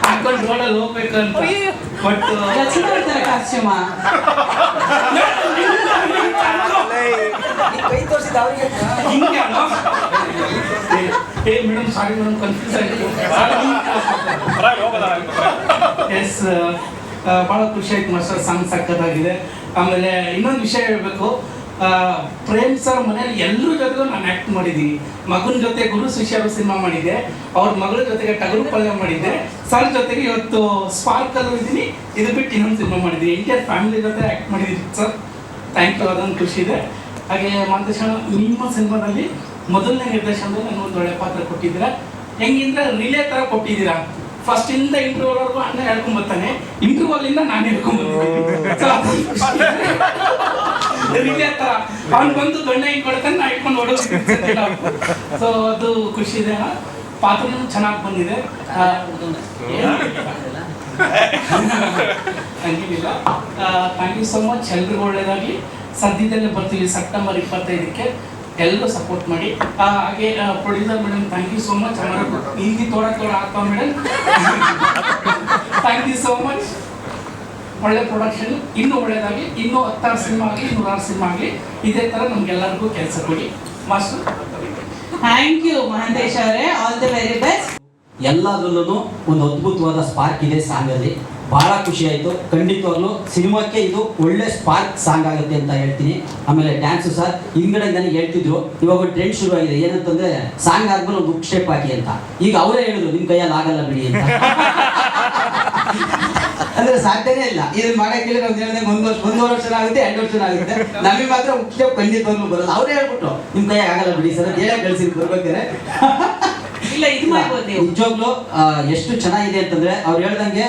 ಹಾಕೊಂಡು ರೋಡಲ್ಲಿ ಹೋಗ್ಬೇಕಂತ. ಬಟ್ ಕಾಸ್ಟ್ಯೂಮ ಹಿಂಗೆ ಏ ಮೇಡಮ್ ಸಾರಿ ಮೇಡಮ್ ಕನ್ಫ್ಯೂಸ್ ಆಯಿತು. ಎಸ್, ಭಾಳ ಖುಷಿ ಆಯ್ತು ಮಾಸ್ಟರ್, ಸಾಂಗ್ ಸಕ್ಕತ್ತಾಗಿದೆ. ಆಮೇಲೆ ಇನ್ನೊಂದು ವಿಷಯ ಹೇಳಬೇಕು, ಪ್ರೇಮ್ ಸರ್ ಮನೇಲಿ ಎಲ್ಲರ ಜೊತೆಗೂ ನಾನು ಆ್ಯಕ್ಟ್ ಮಾಡಿದ್ದೀನಿ. ಮಗನ ಜೊತೆ ಗುರು ಶಿಷ್ಯರು ಸಿನಿಮಾ ಮಾಡಿದ್ದೆ, ಅವ್ರ ಮಗಳ ಜೊತೆಗೆ ಟಗರು ಪಲ್ಯ ಮಾಡಿದ್ದೆ, ಸರ್ ಜೊತೆಗೆ ಇವತ್ತು ಸ್ಪಾರ್ಕಲ್ಲೂ ಇದ್ದೀನಿ. ಇದು ಬಿಟ್ಟು ಇನ್ನೊಂದು ಸಿನಿಮಾ ಮಾಡಿದ್ದೀನಿ, ಎಂಟೈರ್ ಫ್ಯಾಮಿಲಿ ಜೊತೆ ಆ್ಯಕ್ಟ್ ಮಾಡಿದ್ದೀನಿ ಸರ್. ಥ್ಯಾಂಕ್ ಯು, ಅದೊಂದು ಖುಷಿ ಇದೆ. ಹಾಗೆ ಮಾಂತೇಶಣ್ಣ, ನಿಮ್ಮ ಸಿನಿಮಾದಲ್ಲಿ ಮೊದಲನೇ ನಿರ್ದೇಶನದಲ್ಲಿ ನನಗೆ ಒಂದು ಒಳ್ಳೆ ಪಾತ್ರ ಕೊಟ್ಟಿದ್ದೀರಾ. ಹೆಂಗಿಂದ್ರೆ ರಿಲೇ ಥರ ಕೊಟ್ಟಿದ್ದೀರಾ. ಫಸ್ಟಿಂದ ಇಂಟರ್ವ್ಯೂವರೆಗೂ ಅಣ್ಣ ಹೇಳ್ಕೊಂಬರ್ತಾನೆ, ಇಂಟರ್ವ್ಯೂವಲ್ಲಿಂದ ನಾನು ಹೇಳ್ಕೊಂಬರ್ತೀನಿ. ರಿಲೇ ಥರ ಅವ್ನು ಬಂದು ದೊಣ್ಣೆ ಹಿಂಗೆ ನಾ ಇಟ್ಕೊಂಡು ಹೊಡೋದಿಲ್ಲ. ಸೊ ಅದು ಖುಷಿ ಇದೆ. ಪಾತ್ರನೂ ಚೆನ್ನಾಗಿ ಬಂದಿದೆ. ಹಂಗೇನಿಲ್ಲ. Thank you so much. ಎಲ್ರಿಗೂ ಒಳ್ಳೇದಾಗಲಿ. ಸದ್ಯದಲ್ಲೇ ಬರ್ತೀವಿ ಸೆಪ್ಟೆಂಬರ್ 25ಕ್ಕೆ, ಎಲ್ಲರೂ ಸಪೋರ್ಟ್ ಮಾಡಿ. ಹಾಗೆ producer madam thank you so much. Hindi ತೋಡ ಆಗ್ತಾ madam, thank you so much. ಒಳ್ಳೆ ಪ್ರೊಡಕ್ಷನ್, ಇನ್ನೂ ಒಳ್ಳೇದಾಗಿ, ಇನ್ನೂ 10 ಸಿನಿಮಾ ಆಗಲಿ, 100 ಸಿನಿಮಾ ಆಗಲಿ, ಇದೇ ಥರ ನಮ್ಗೆಲ್ಲರಿಗೂ ಕೆಲಸ ಕೊಡಿ ಮಾಸ್ಟರ್. ಥ್ಯಾಂಕ್ ಯು ಮಹಾಂತೇಶ್ ಅವರೇ, ಆಲ್ ದಿ ವೆರಿ ಬೆಸ್ಟ್. ಎಲ್ಲದರಲ್ಲೂ ಒಂದು ಅದ್ಭುತವಾದ ಸ್ಪಾರ್ಕ್ ಇದೆ ಸಾಂಗಲ್ಲಿ. ಭಾಳ ಖುಷಿ ಆಯಿತು. ಖಂಡಿತವಾಗ್ಲೂ ಸಿನಿಮಾಕ್ಕೆ ಇದು ಒಳ್ಳೆ ಸ್ಪಾರ್ಕ್ ಸಾಂಗ್ ಆಗುತ್ತೆ ಅಂತ ಹೇಳ್ತೀನಿ. ಆಮೇಲೆ ಡ್ಯಾನ್ಸು ಸರ್ ಹಿಂದ್ಗಡೆ ನನಗೆ ಹೇಳ್ತಿದ್ರು, ಇವಾಗ ಒಂದು ಟ್ರೆಂಡ್ ಶುರು ಆಗಿದೆ ಏನಂತಂದರೆ ಸಾಂಗ್ ಆದ್ಮೇಲೆ ಒಂದು ಹುಕ್ ಸ್ಟೆಪ್ ಹಾಕಿ ಅಂತ. ಈಗ ಅವರೇ ಹೇಳಿದ್ರು ನಿಮ್ಮ ಕೈಯಲ್ಲಿ ಆಗಲ್ಲ ಬಿಡಿ ಅಂತ. ಅಂದರೆ ಸಾಧ್ಯನೇ ಇಲ್ಲ ಇದನ್ನು ಮಾಡೋಕ್ಕೆ. ನಾವು ಹೇಳಿದಾಗ 1 ವರ್ಷ ಆಗುತ್ತೆ, 2 ವರ್ಷ ಆಗುತ್ತೆ, ನಮಗೆ ಮಾತ್ರ ಹುಕ್ ಸ್ಟೆಪ್ ಖಂಡಿತವಾಗ್ಲೂ ಬರೋಲ್ಲ. ಅವರೇ ಹೇಳ್ಬಿಟ್ರು ನಿಮ್ಮ ಕೈಯಾಗ ಆಗಲ್ಲ ಬಿಡಿ ಸರ್ ಅಂತ ಹೇಳೇ ಕಳಿಸಿ ಬರ್ಬೇಕಾರೆ. ಇಲ್ಲ, ಇದು ಮಾಡ್ಬೋದು ನೀವು. ನಿಜವಾಗ್ಲೂ ಎಷ್ಟು ಚೆನ್ನಾಗಿದೆ ಅಂತಂದ್ರೆ ಅವ್ರು ಹೇಳ್ದಂಗೆ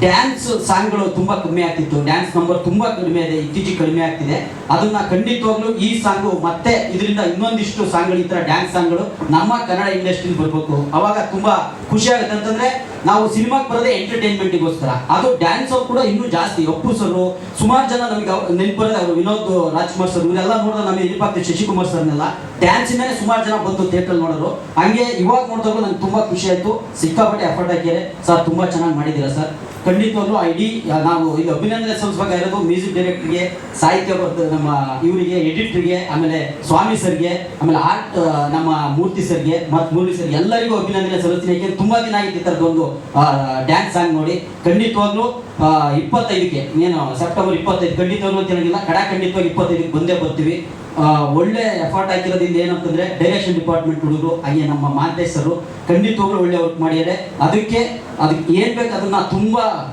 ಡ್ಯಾನ್ಸ್ ಸಾಂಗ್ಗಳು ತುಂಬಾ ಕಮ್ಮಿ ಆಗ್ತಿತ್ತು. ಡ್ಯಾನ್ಸ್ ನಂಬರ್ ತುಂಬಾ ಕಡಿಮೆ ಇದೆ, ಇತ್ತೀಚೆಗೆ ಕಡಿಮೆ ಆಗ್ತಿದೆ. ಅದನ್ನ ಖಂಡಿತವಾಗ್ಲೂ ಈ ಸಾಂಗು ಮತ್ತೆ ಇದರಿಂದ ಇನ್ನೊಂದಿಷ್ಟು ಸಾಂಗ್ಗಳು, ಈ ತರ ಡ್ಯಾನ್ಸ್ ಸಾಂಗ್ಗಳು ನಮ್ಮ ಕನ್ನಡ ಇಂಡಸ್ಟ್ರಿ ಬರ್ಬೇಕು. ಅವಾಗ ತುಂಬಾ ಖುಷಿ ಆಗುತ್ತೆ. ಅಂತಂದ್ರೆ ನಾವು ಸಿನಿಮಾಗೆ ಬರೋದೇ ಎಂಟರ್ಟೈನ್ಮೆಂಟಿಗೋಸ್ಕರ, ಅದು ಡ್ಯಾನ್ಸ್ ಅವ್ರು ಕೂಡ ಇನ್ನೂ ಜಾಸ್ತಿ. ಅಪ್ಪು ಸರ್, ಸುಮಾರು ಜನ ನಮಗೆ ನೆನಪು ಬರೋದು ಅವರು, ವಿನೋದ್ ರಾಜ್ಕುಮಾರ್ ಸರ್, ಇವರೆಲ್ಲ ನೋಡಿದ್ರೆ ನಮಗೆ ನೆನಪಾಗ್ತದೆ. ಶಶಿಕುಮಾರ್ ಸರ್ನೆಲ್ಲ ಡ್ಯಾನ್ಸಿಂದನೇ ಸುಮಾರು ಜನ ಬಂದು ಥಿಯೇಟರ್ ನೋಡೋರು. ಹಂಗೆ ಇವಾಗ ನೋಡಿದಾಗಲೂ ನಂಗೆ ತುಂಬಾ ಖುಷಿ ಆಯ್ತು. ಸಿಕ್ಕಾಪಟ್ಟೆ ಎಫರ್ಟ್ ಹಾಕಿದ್ದಾರೆ ಸರ್, ತುಂಬಾ ಚೆನ್ನಾಗಿ ಮಾಡಿದ್ದೀರಾ ಸರ್. ಖಂಡಿತವಾಗ್ಲೂ ಇಡೀ ನಾವು ಇದು ಅಭಿನಂದನೆ ಸಲ್ಲಿಸಬೇಕಾಗಿರೋದು ಮ್ಯೂಸಿಕ್ ಡೈರೆಕ್ಟರ್ಗೆ, ಸಾಹಿತ್ಯ ನಮ್ಮ ಇವರಿಗೆ, ಎಡಿಟರ್ಗೆ, ಆಮೇಲೆ ಸ್ವಾಮಿ ಸರ್ಗೆ, ಆಮೇಲೆ ಆರ್ಟ್ ನಮ್ಮ ಮೂರ್ತಿ ಸರ್ಗೆ ಮತ್ತು ಮುರಳಿ ಸರ್ಗೆ ಎಲ್ಲರಿಗೂ ಅಭಿನಂದನೆ ಸಲ್ಲಿಸ್ತೀನಿ. ಯಾಕೆಂದ್ರೆ ತುಂಬಾ ದಿನ ಆಗಿತ್ತು ಈ ಥರದ್ದು ಒಂದು ಡ್ಯಾನ್ಸ್ ಸಾಂಗ್ ನೋಡಿ. ಖಂಡಿತವಾಗ್ಲೂ 25ಕ್ಕೆ ಏನು ಸೆಪ್ಟೆಂಬರ್ 25 ಖಂಡಿತವಾಗ್ಲೂ ಅಂತ ಹೇಳಿಲ್ಲ, ಖಂಡಿತವಾಗಿ 25ಕ್ಕೆ ಬಂದೇ ಬರ್ತೀವಿ. ಒಳ್ಳೆ ಎಫರ್ಟ್ ಹಾಕಿರೋದ್ರಿಂದ ಏನಂತಂದ್ರೆ ಡೈರೆಕ್ಷನ್ ಡಿಪಾರ್ಟ್ಮೆಂಟ್ ಹುಡುಗರು, ಹಾಗೆ ನಮ್ಮ ಮಾಂತೇಶ್ ಸರ್ ಖಂಡಿತವಾಗ್ಲೂ ಒಳ್ಳೆ ವರ್ಕ್ ಮಾಡಿದ್ದಾರೆ. ಅದಕ್ಕೆ ಏನ್ ಬೇಕು ಅದನ್ನ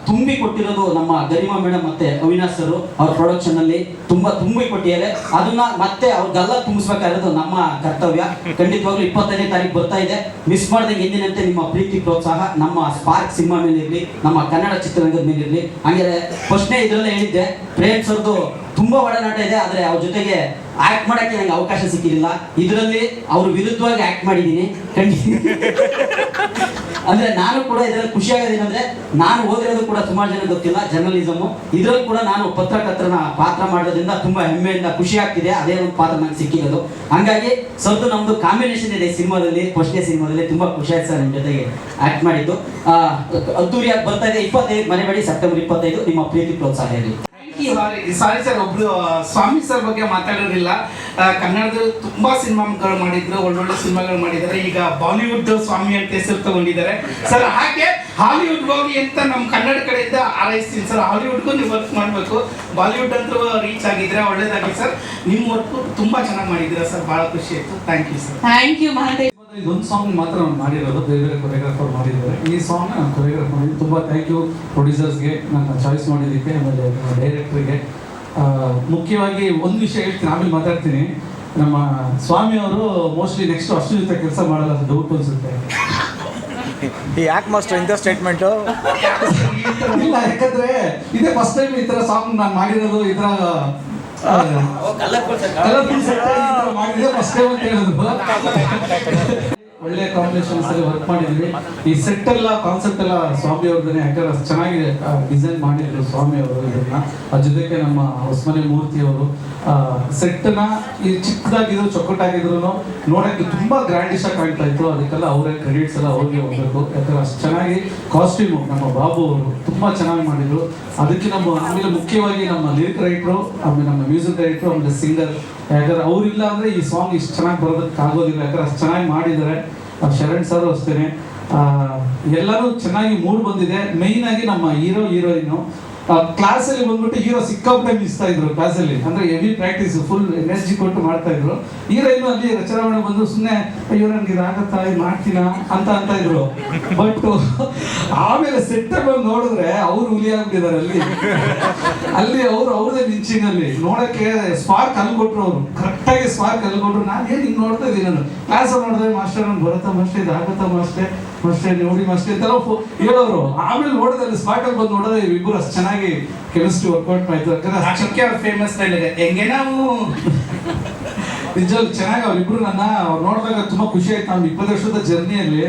ತುಂಬಿ ಕೊಟ್ಟಿರೋದು ನಮ್ಮ ಗರಿಮಾ ಮೇಡಮ್ ಮತ್ತೆ ಅವಿನಾಶ್ ಸರ್. ಅವ್ರ ಪ್ರೊಡಕ್ಷನ್ ಅಲ್ಲಿ ತುಂಬಿ ಕೊಟ್ಟಿದ್ದಾರೆ. ಅದನ್ನ ಮತ್ತೆ ಅವ್ರಿಗೆಲ್ಲ ತುಂಬಿಸ್ಬೇಕಾಗಿರೋದು ನಮ್ಮ ಕರ್ತವ್ಯ. ಖಂಡಿತವಾಗ್ಲೂ 25ನೇ ತಾರೀಕು ಬರ್ತಾ ಇದೆ. ಮಿಸ್ ಮಾಡ್ದಂಗೆ ಎಂದಿನಂತೆ ನಿಮ್ಮ ಪ್ರೀತಿ ಪ್ರೋತ್ಸಾಹ ನಮ್ಮ ಸ್ಪಾರ್ಕ್ ಸಿನಿಮಾ ಮೇಲೆ ಇರಲಿ, ನಮ್ಮ ಕನ್ನಡ ಚಿತ್ರರಂಗದ ಮೇಲೆ ಇರಲಿ. ಹಂಗೆ ಫಸ್ಟ್ನೇ ಇದ್ರಲ್ಲೇ ಹೇಳಿದ್ದೆ, ಪ್ರೇಮ್ ಸರ್ದು ತುಂಬಾ ಒಡನಾಟ ಇದೆ, ಆದ್ರೆ ಅವ್ರ ಜೊತೆಗೆ ಆಕ್ಟ್ ಮಾಡಕ್ಕೆ ನಂಗೆ ಅವಕಾಶ ಸಿಕ್ಕಿರಲಿಲ್ಲ. ಇದರಲ್ಲಿ ಅವ್ರ ವಿರುದ್ಧವಾಗಿ ಆಕ್ಟ್ ಮಾಡಿದ್ದೀನಿ. ಅಂದ್ರೆ ನಾನು ಕೂಡ ಇದರಲ್ಲಿ ಖುಷಿ ಆಗೋದೇನಂದ್ರೆ, ನಾನು ಓದಿರೋದು ಕೂಡ ಸುಮಾರು ಜನ ಗೊತ್ತಿಲ್ಲ ಜರ್ನಲಿಸಮ್. ಇದರಲ್ಲಿ ಕೂಡ ನಾನು ಪತ್ರಕರ್ತನ ಪಾತ್ರ ಮಾಡೋದ್ರಿಂದ ತುಂಬಾ ಹೆಮ್ಮೆಯಿಂದ ಖುಷಿ ಆಗ್ತಿದೆ. ಅದೇ ಒಂದು ಪಾತ್ರ ನಂಗೆ ಸಿಕ್ಕಿರೋದು. ಹಂಗಾಗಿ ಸರ್ದು ನಮ್ದು ಕಾಂಬಿನೇಷನ್ ಇದೆ ಸಿನಿಮಾದಲ್ಲಿ. ಫಸ್ಟ್ನೇ ಸಿನಿಮಾದಲ್ಲಿ ತುಂಬಾ ಖುಷಿ ಆಯ್ತು ಸರ್ ನಿಮ್ಮ ಜೊತೆಗೆ ಆಕ್ಟ್ ಮಾಡಿದ್ದು. ಅದ್ದೂರಿಯಾಗಿ ಬರ್ತಾ ಇದೆ. 25 ಮನೆಬೇಡಿ, ಸೆಪ್ಟೆಂಬರ್ 25 ನಿಮ್ಮ ಪ್ರೀತಿ ಪ್ರೋತ್ಸಾಹ ಇರಲಿ. ಸಾರಿ ಸರ್, ಒಬ್ರು ಸ್ವಾಮಿ ಸರ್ ಬಗ್ಗೆ ಮಾತಾಡೋದಿಲ್ಲ. ಕನ್ನಡದ ತುಂಬಾ ಸಿನಿಮಾಗಳು ಮಾಡಿದ್ರು, ಒಳ್ಳೊಳ್ಳೆ ಸಿನಿಮಾಗಳು ಮಾಡಿದ್ದಾರೆ. ಈಗ ಬಾಲಿವುಡ್ ಸ್ವಾಮಿ ಅಂತ ಹೆಸರು ತಗೊಂಡಿದ್ದಾರೆ ಸರ್. ಹಾಗೆ ಹಾಲಿವುಡ್ ಹೋಗಿ ಅಂತ ನಮ್ಮ ಕನ್ನಡ ಕಡೆಯಿಂದ ಹಾರೈಸ್ತೀನಿ ಸರ್. ಹಾಲಿವುಡ್ಗೂ ನೀವು ವರ್ಕ್ ಮಾಡಬೇಕು. ಬಾಲಿವುಡ್ ಅಂತೂ ರೀಚ್ ಆಗಿದ್ರೆ ಒಳ್ಳೇದಾಗಿ ಸರ್. ನಿಮ್ಮ ವರ್ಕು ತುಂಬಾ ಚೆನ್ನಾಗಿ ಮಾಡಿದ್ದೀರಾ ಸರ್, ಬಹಳ ಖುಷಿ ಆಯ್ತು. Thank you sir. Thank you Mahantesh. ಇದೊಂದು ಸಾಂಗ್ ಮಾತ್ರ ನಾನು ಮಾಡಿರೋದು, ಬೇರೆ ಬೇರೆ ಕೊರಿಯೋಗ್ರಾಫರ್ ಮಾಡಿದ್ದಾರೆ. ಈ ಸಾಂಗ್ ನಾನು ಕೊರಿಯೋಗ್ರಾಫ್ ಮಾಡಿದ್ದೀನಿ. ತುಂಬ ಥ್ಯಾಂಕ್ ಯು ಪ್ರೊಡ್ಯೂಸರ್ಸ್ಗೆ ನನ್ನ ಚಾಯ್ಸ್ ಮಾಡಿದ್ದಕ್ಕೆ, ಆಮೇಲೆ ಡೈರೆಕ್ಟ್ರಿಗೆ. ಮುಖ್ಯವಾಗಿ ಒಂದು ವಿಷಯ ಹೇಳ್ತೀನಿ, ಆಮೇಲೆ ಮಾತಾಡ್ತೀನಿ. ನಮ್ಮ ಸ್ವಾಮಿ ಅವರು ಮೋಸ್ಟ್ಲಿ ನೆಕ್ಸ್ಟ್ ಅಷ್ಟು ಜೊತೆ ಕೆಲಸ ಮಾಡಲ್ಲ ಡೌಟ್ ಅನ್ಸುತ್ತೆ. ಯಾಕೆ ಮಾಸ್ಟರ್ ಇಂಥ ಸ್ಟೇಟ್ಮೆಂಟು? ಇಲ್ಲ, ಯಾಕಂದ್ರೆ ಇದೇ ಫಸ್ಟ್ ಟೈಮ್ ಈ ಥರ ಸಾಂಗ್ ನಾನು ಮಾಡಿರೋದು. ಈ ಥರ ಕಲರ್ಫುಲ್ ಸೆಟ್ ಮಾಡಿದ್ರೆ ಫಸ್ಟ್ ಟೈಮ್ ಅಂತ ಹೇಳಿದ್ರು. ಒಳ್ಳೆ ಕಾಂಬಿನೇಷನ್ಸ್ ಅಲ್ಲಿ ವರ್ಕ್ ಮಾಡಿದ್ವಿ. ಈ ಸೆಟ್ ಎಲ್ಲ ಕಾನ್ಸೆಪ್ಟ್ ಎಲ್ಲ ಸ್ವಾಮಿ ಅವ್ರದ್ದೇ, ಯಾಕಂದ್ರೆ ಚೆನ್ನಾಗಿ ಡಿಸೈನ್ ಮಾಡಿದ್ರು ಸ್ವಾಮಿ ಅವರು ಇದನ್ನ. ಅದ್ರ ಜೊತೆಗೆ ನಮ್ಮ ಹೊಸಮನೆ ಮೂರ್ತಿ ಅವರು ಸೆಟ್ನ ಈ ಚಿಕ್ಕದಾಗಿದ್ರು ಚೊಕ್ಕಟಾಗಿದ್ರು ನೋಡಕ್ಕೆ ತುಂಬಾ ಗ್ರ್ಯಾಂಡಿಶ್ ಆಗಿ ಕಾಣ್ತಾ ಇತ್ತು. ಅದಕ್ಕೆಲ್ಲ ಅವರೇ ಕ್ರೆಡಿಟ್ಸ್ ಎಲ್ಲ ಅವ್ರಿಗೆ ಹೋಗ್ಬೇಕು, ಯಾಕಂದ್ರೆ ಅಷ್ಟು ಚೆನ್ನಾಗಿ ಕಾಸ್ಟ್ಯೂಮು ನಮ್ಮ ಬಾಬು ಅವರು ತುಂಬಾ ಚೆನ್ನಾಗಿ ಮಾಡಿದ್ರು. ಅದಕ್ಕೆ ಆಮೇಲೆ ಮುಖ್ಯವಾಗಿ ನಮ್ಮ ಲಿರಿಕ್ ರೈಟ್ರು, ಆಮೇಲೆ ನಮ್ಮ ಮ್ಯೂಸಿಕ್ ಡೈರೆಕ್ಟ್ರು, ಆಮೇಲೆ ಸಿಂಗರ್. ಯಾಕಂದ್ರೆ ಅವ್ರಿಲ್ಲ ಅಂದ್ರೆ ಈ ಸಾಂಗ್ ಇಷ್ಟು ಚೆನ್ನಾಗಿ ಬರೋದಕ್ಕೆ ಆಗೋದಿಲ್ಲ, ಯಾಕಂದ್ರೆ ಅಷ್ಟು ಚೆನ್ನಾಗಿ ಮಾಡಿದ್ದಾರೆ. ಶರಣ್ ಸರ್ ಅಷ್ಟೇನೆ, ಎಲ್ಲರೂ ಚೆನ್ನಾಗಿ ಮೂಡ್ ಬಂದಿದೆ. ಮೇಯ್ನ್ ಆಗಿ ನಮ್ಮ ಹೀರೋಯಿನ್ ಕ್ಲಾಸಲ್ಲಿ ಬಂದ್ಬಿಟ್ಟು ಹೀರೋ ಸಿಕ್ಕಾಪಟ್ಟೆ ಮಿಸ್ತಾ ಇದ್ರು ಕ್ಲಾಸಲ್ಲಿ, ಅಂದ್ರೆ ಹೆವಿ ಪ್ರಾಕ್ಟೀಸ್, ಫುಲ್ ಎನರ್ಜಿ ಕೊಟ್ಟು ಮಾಡ್ತಾ ಇದ್ರು. ಹೀರೋಯಿನ್ ಅಲ್ಲಿ ರಚನಾ ಮೇಡಮ್ ಬಂದು ಸುಮ್ಮನೆ ಅಯ್ಯೋ ನನ್ಗೆ ಇದಾಗತ್ತಾ ಮಾಡ್ತೀನ ಅಂತ ಇದ್ರು. ಬಟ್ ಆಮೇಲೆ ಸೆಟ್ ಬಂದು ನೋಡಿದ್ರೆ ಅವ್ರು ಹುಲಿ ಆಗ್ಬಿಟ್ಟಿದ್ದಾರೆ ಅಲ್ಲಿ ಅವ್ರದೇ ಮಿಂಚಿಂಗ್ ಅಲ್ಲಿ ನೋಡಕ್ಕೆ ಸ್ಪಾರ್ಕ್ ಅಲ್ಲಿ ಕೊಟ್ರು. ಅವರು ಕರೆಕ್ಟಾಗಿ ಸ್ಪಾರ್ಕ್ ಅಲ್ಲಿ ಕೊಟ್ರು. ನಾನು ಏನು ಹಿಂಗೆ ನೋಡ್ತಾ ಇದ್ದೀನಿ, ನಾನು ಕ್ಲಾಸ್ ನೋಡಿದ್ರೆ ಮಾಸ್ಟರ್ ನನ್ಗೆ ಬರುತ್ತಾ ಮಾಸ್ಟರ್, ಇದಾಗತ್ತಾ ಮಾಸ್ಟರ್ ನೋಡಿ ಮಾಸ್ಟರ್ ಅಂತೆಲ್ಲ ಹೇಳೋರು. ಆಮೇಲೆ ನೋಡಿದ್ರೆ ಅಲ್ಲಿ ಸ್ಪಾಟ್ ಅಲ್ಲಿ ಬಂದು ನೋಡಿದ್ರೆ ಇಬ್ಬರು ಅಷ್ಟು ಚೆನ್ನಾಗಿ ಕೆಮಿಸ್ಟ್ರಿ ವರ್ಕೌಟ್ ಆಯ್ತು. ಯಾಕಂದ್ರೆ ಅವ್ರ ಫೇಮಸ್ ಹೆಂಗೆ ನಾವು ನಿಜವಾಗ್ಲೂ ಚೆನ್ನಾಗಿ ಅವ್ರಿಬ್ರು ಅವ್ರು ನೋಡಿದಾಗ ತುಂಬಾ ಖುಷಿ ಆಯ್ತು. ನಮ್ಗೆ 20 ವರ್ಷದ ಜರ್ನಿಯಲ್ಲಿ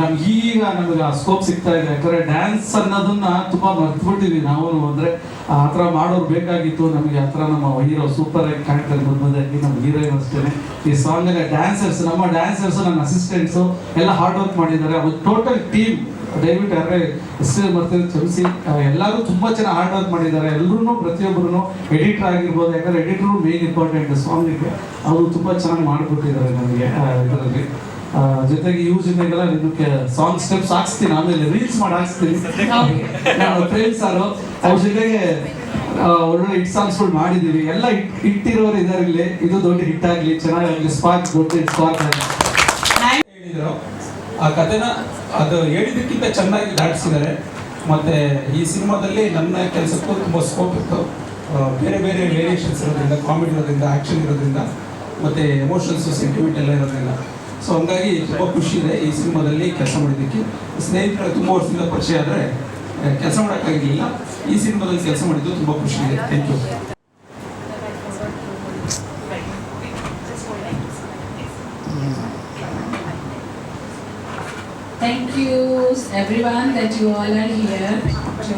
ನಮ್ಗೆ ಈಗ ನಮಗೆ ಆ ಸ್ಕೋಪ್ ಸಿಗ್ತಾ ಇದೆ. ಯಾಕಂದ್ರೆ ಡ್ಯಾನ್ಸ್ ಅನ್ನೋದನ್ನ ತುಂಬಾ ಮರ್ತ್ಬಿಟ್ಟಿದ್ವಿ ನಾವು. ಅಂದ್ರೆ ಆ ಥರ ಮಾಡೋರು ಬೇಕಾಗಿತ್ತು ನಮಗೆ. ಆ ಥರ ನಮ್ಮ ಹೀರೋ ಸೂಪರ್ ಆಗಿ ಕಾಣ್ತಾರೆ ಮೊದಲಾಗಿ, ನಮ್ಮ ಹೀರೋಯಿನ್ ಅಷ್ಟೇ. ಈ ಸಾಂಗ್ ಎಲ್ಲ ಡ್ಯಾನ್ಸರ್ಸ್, ನಮ್ಮ ಡ್ಯಾನ್ಸರ್ಸ್, ನನ್ನ ಅಸಿಸ್ಟೆಂಟ್ಸು ಎಲ್ಲ ಹಾರ್ಡ್ ವರ್ಕ್ ಮಾಡಿದ್ದಾರೆ. ಅವ್ರು ಟೋಟಲ್ ಟೀಮ್, ದಯವಿಟ್ಟು ಯಾರೇ ಹೆಸರು ಬರ್ತಿದ್ರು ಕ್ಷಮಿಸಿ. ಎಲ್ಲರೂ ತುಂಬಾ ಚೆನ್ನಾಗಿ ಹಾರ್ಡ್ ವರ್ಕ್ ಮಾಡಿದ್ದಾರೆ. ಎಲ್ಲರೂ ಪ್ರತಿಯೊಬ್ಬರು ಎಡಿಟರ್ ಆಗಿರ್ಬೋದು, ಯಾಕಂದ್ರೆ ಎಡಿಟರ್ ಮೇನ್ ಇಂಪಾರ್ಟೆಂಟ್ ಸಾಂಗಿಗೆ. ಅವರು ತುಂಬಾ ಚೆನ್ನಾಗಿ ಮಾಡಿಕೊಟ್ಟಿದ್ದಾರೆ ನಮಗೆ ಇದರಲ್ಲಿ. ಜೊತೆಗೆ ಯೂಸ್ ಇಂದಾಗೆಲ್ಲ ನಿಮಗೆ ಸಾಂಗ್ ಸ್ಟೆಪ್ಸ್ ಹಾಕ್ಸ್ತೀನಿ, ಆಮೇಲೆ ರೀಲ್ಸ್ ಮಾಡಿ ಹಾಕ್ಸ್ತೀನಿ. ನಾನು ಪ್ರೇಮ್ ಸಾರು ಅವ್ರ ಜೊತೆಗೆ ಒಳ್ಳೊಳ್ಳೆ ಹಿಟ್ ಸಾಂಗ್ಸ್ಗಳು ಮಾಡಿದ್ದೀವಿ. ಎಲ್ಲ ಇಟ್ಟಿರೋರು ಇದ್ದಾರೆ ಇಲ್ಲಿ. ಇದು ದೊಡ್ಡ ಹಿಟ್ ಆಗಲಿ, ಚೆನ್ನಾಗಾಗಲಿ, ಸ್ಪಾರ್ಕ್ ದೊಡ್ಡ ಹಿಟ್ ಸ್ಪಾರ್ಕ್ ಆಗಲಿ. ಆ ಕಥೆನ ಅದು ಹೇಳಿದ್ದಕ್ಕಿಂತ ಚೆನ್ನಾಗಿ ದಾಟಿಸಿದ್ದಾರೆ. ಮತ್ತು ಈ ಸಿನಿಮಾದಲ್ಲಿ ನನ್ನ ಕೆಲಸಕ್ಕೂ ತುಂಬ ಸ್ಕೋಪ್ ಇತ್ತು. ಬೇರೆ ಬೇರೆ ವೇರಿಯೇಷನ್ಸ್ ಇರೋದ್ರಿಂದ, ಕಾಮಿಡಿ ಇರೋದ್ರಿಂದ, ಆ್ಯಕ್ಷನ್ ಇರೋದ್ರಿಂದ, ಮತ್ತು ಎಮೋಷನ್ಸು ಸೆಂಟಿಮೆಂಟ್ ಎಲ್ಲ ಇರೋದ್ರಿಂದ. ಸೊ ಹಂಗಾಗಿ ತುಂಬ ಖುಷಿ ಇದೆ ಈ ಸಿನಿಮಾದಲ್ಲಿ ಕೆಲಸ ಮಾಡಿದ್ದಕ್ಕೆ. ಸ್ನೇಹಿತರು ತುಂಬ ವರ್ಷದಿಂದ ಪರಿಚಯ ಆದರೆ ಕೆಲಸ ಮಾಡೋಕ್ಕಾಗಲಿಲ್ಲ. ಈ ಸಿನಿಮಾದಲ್ಲಿ ಕೆಲಸ ಮಾಡಿದ್ದು ತುಂಬ ಖುಷಿ ಇದೆ. Thank you. Thank you everyone that you all are here to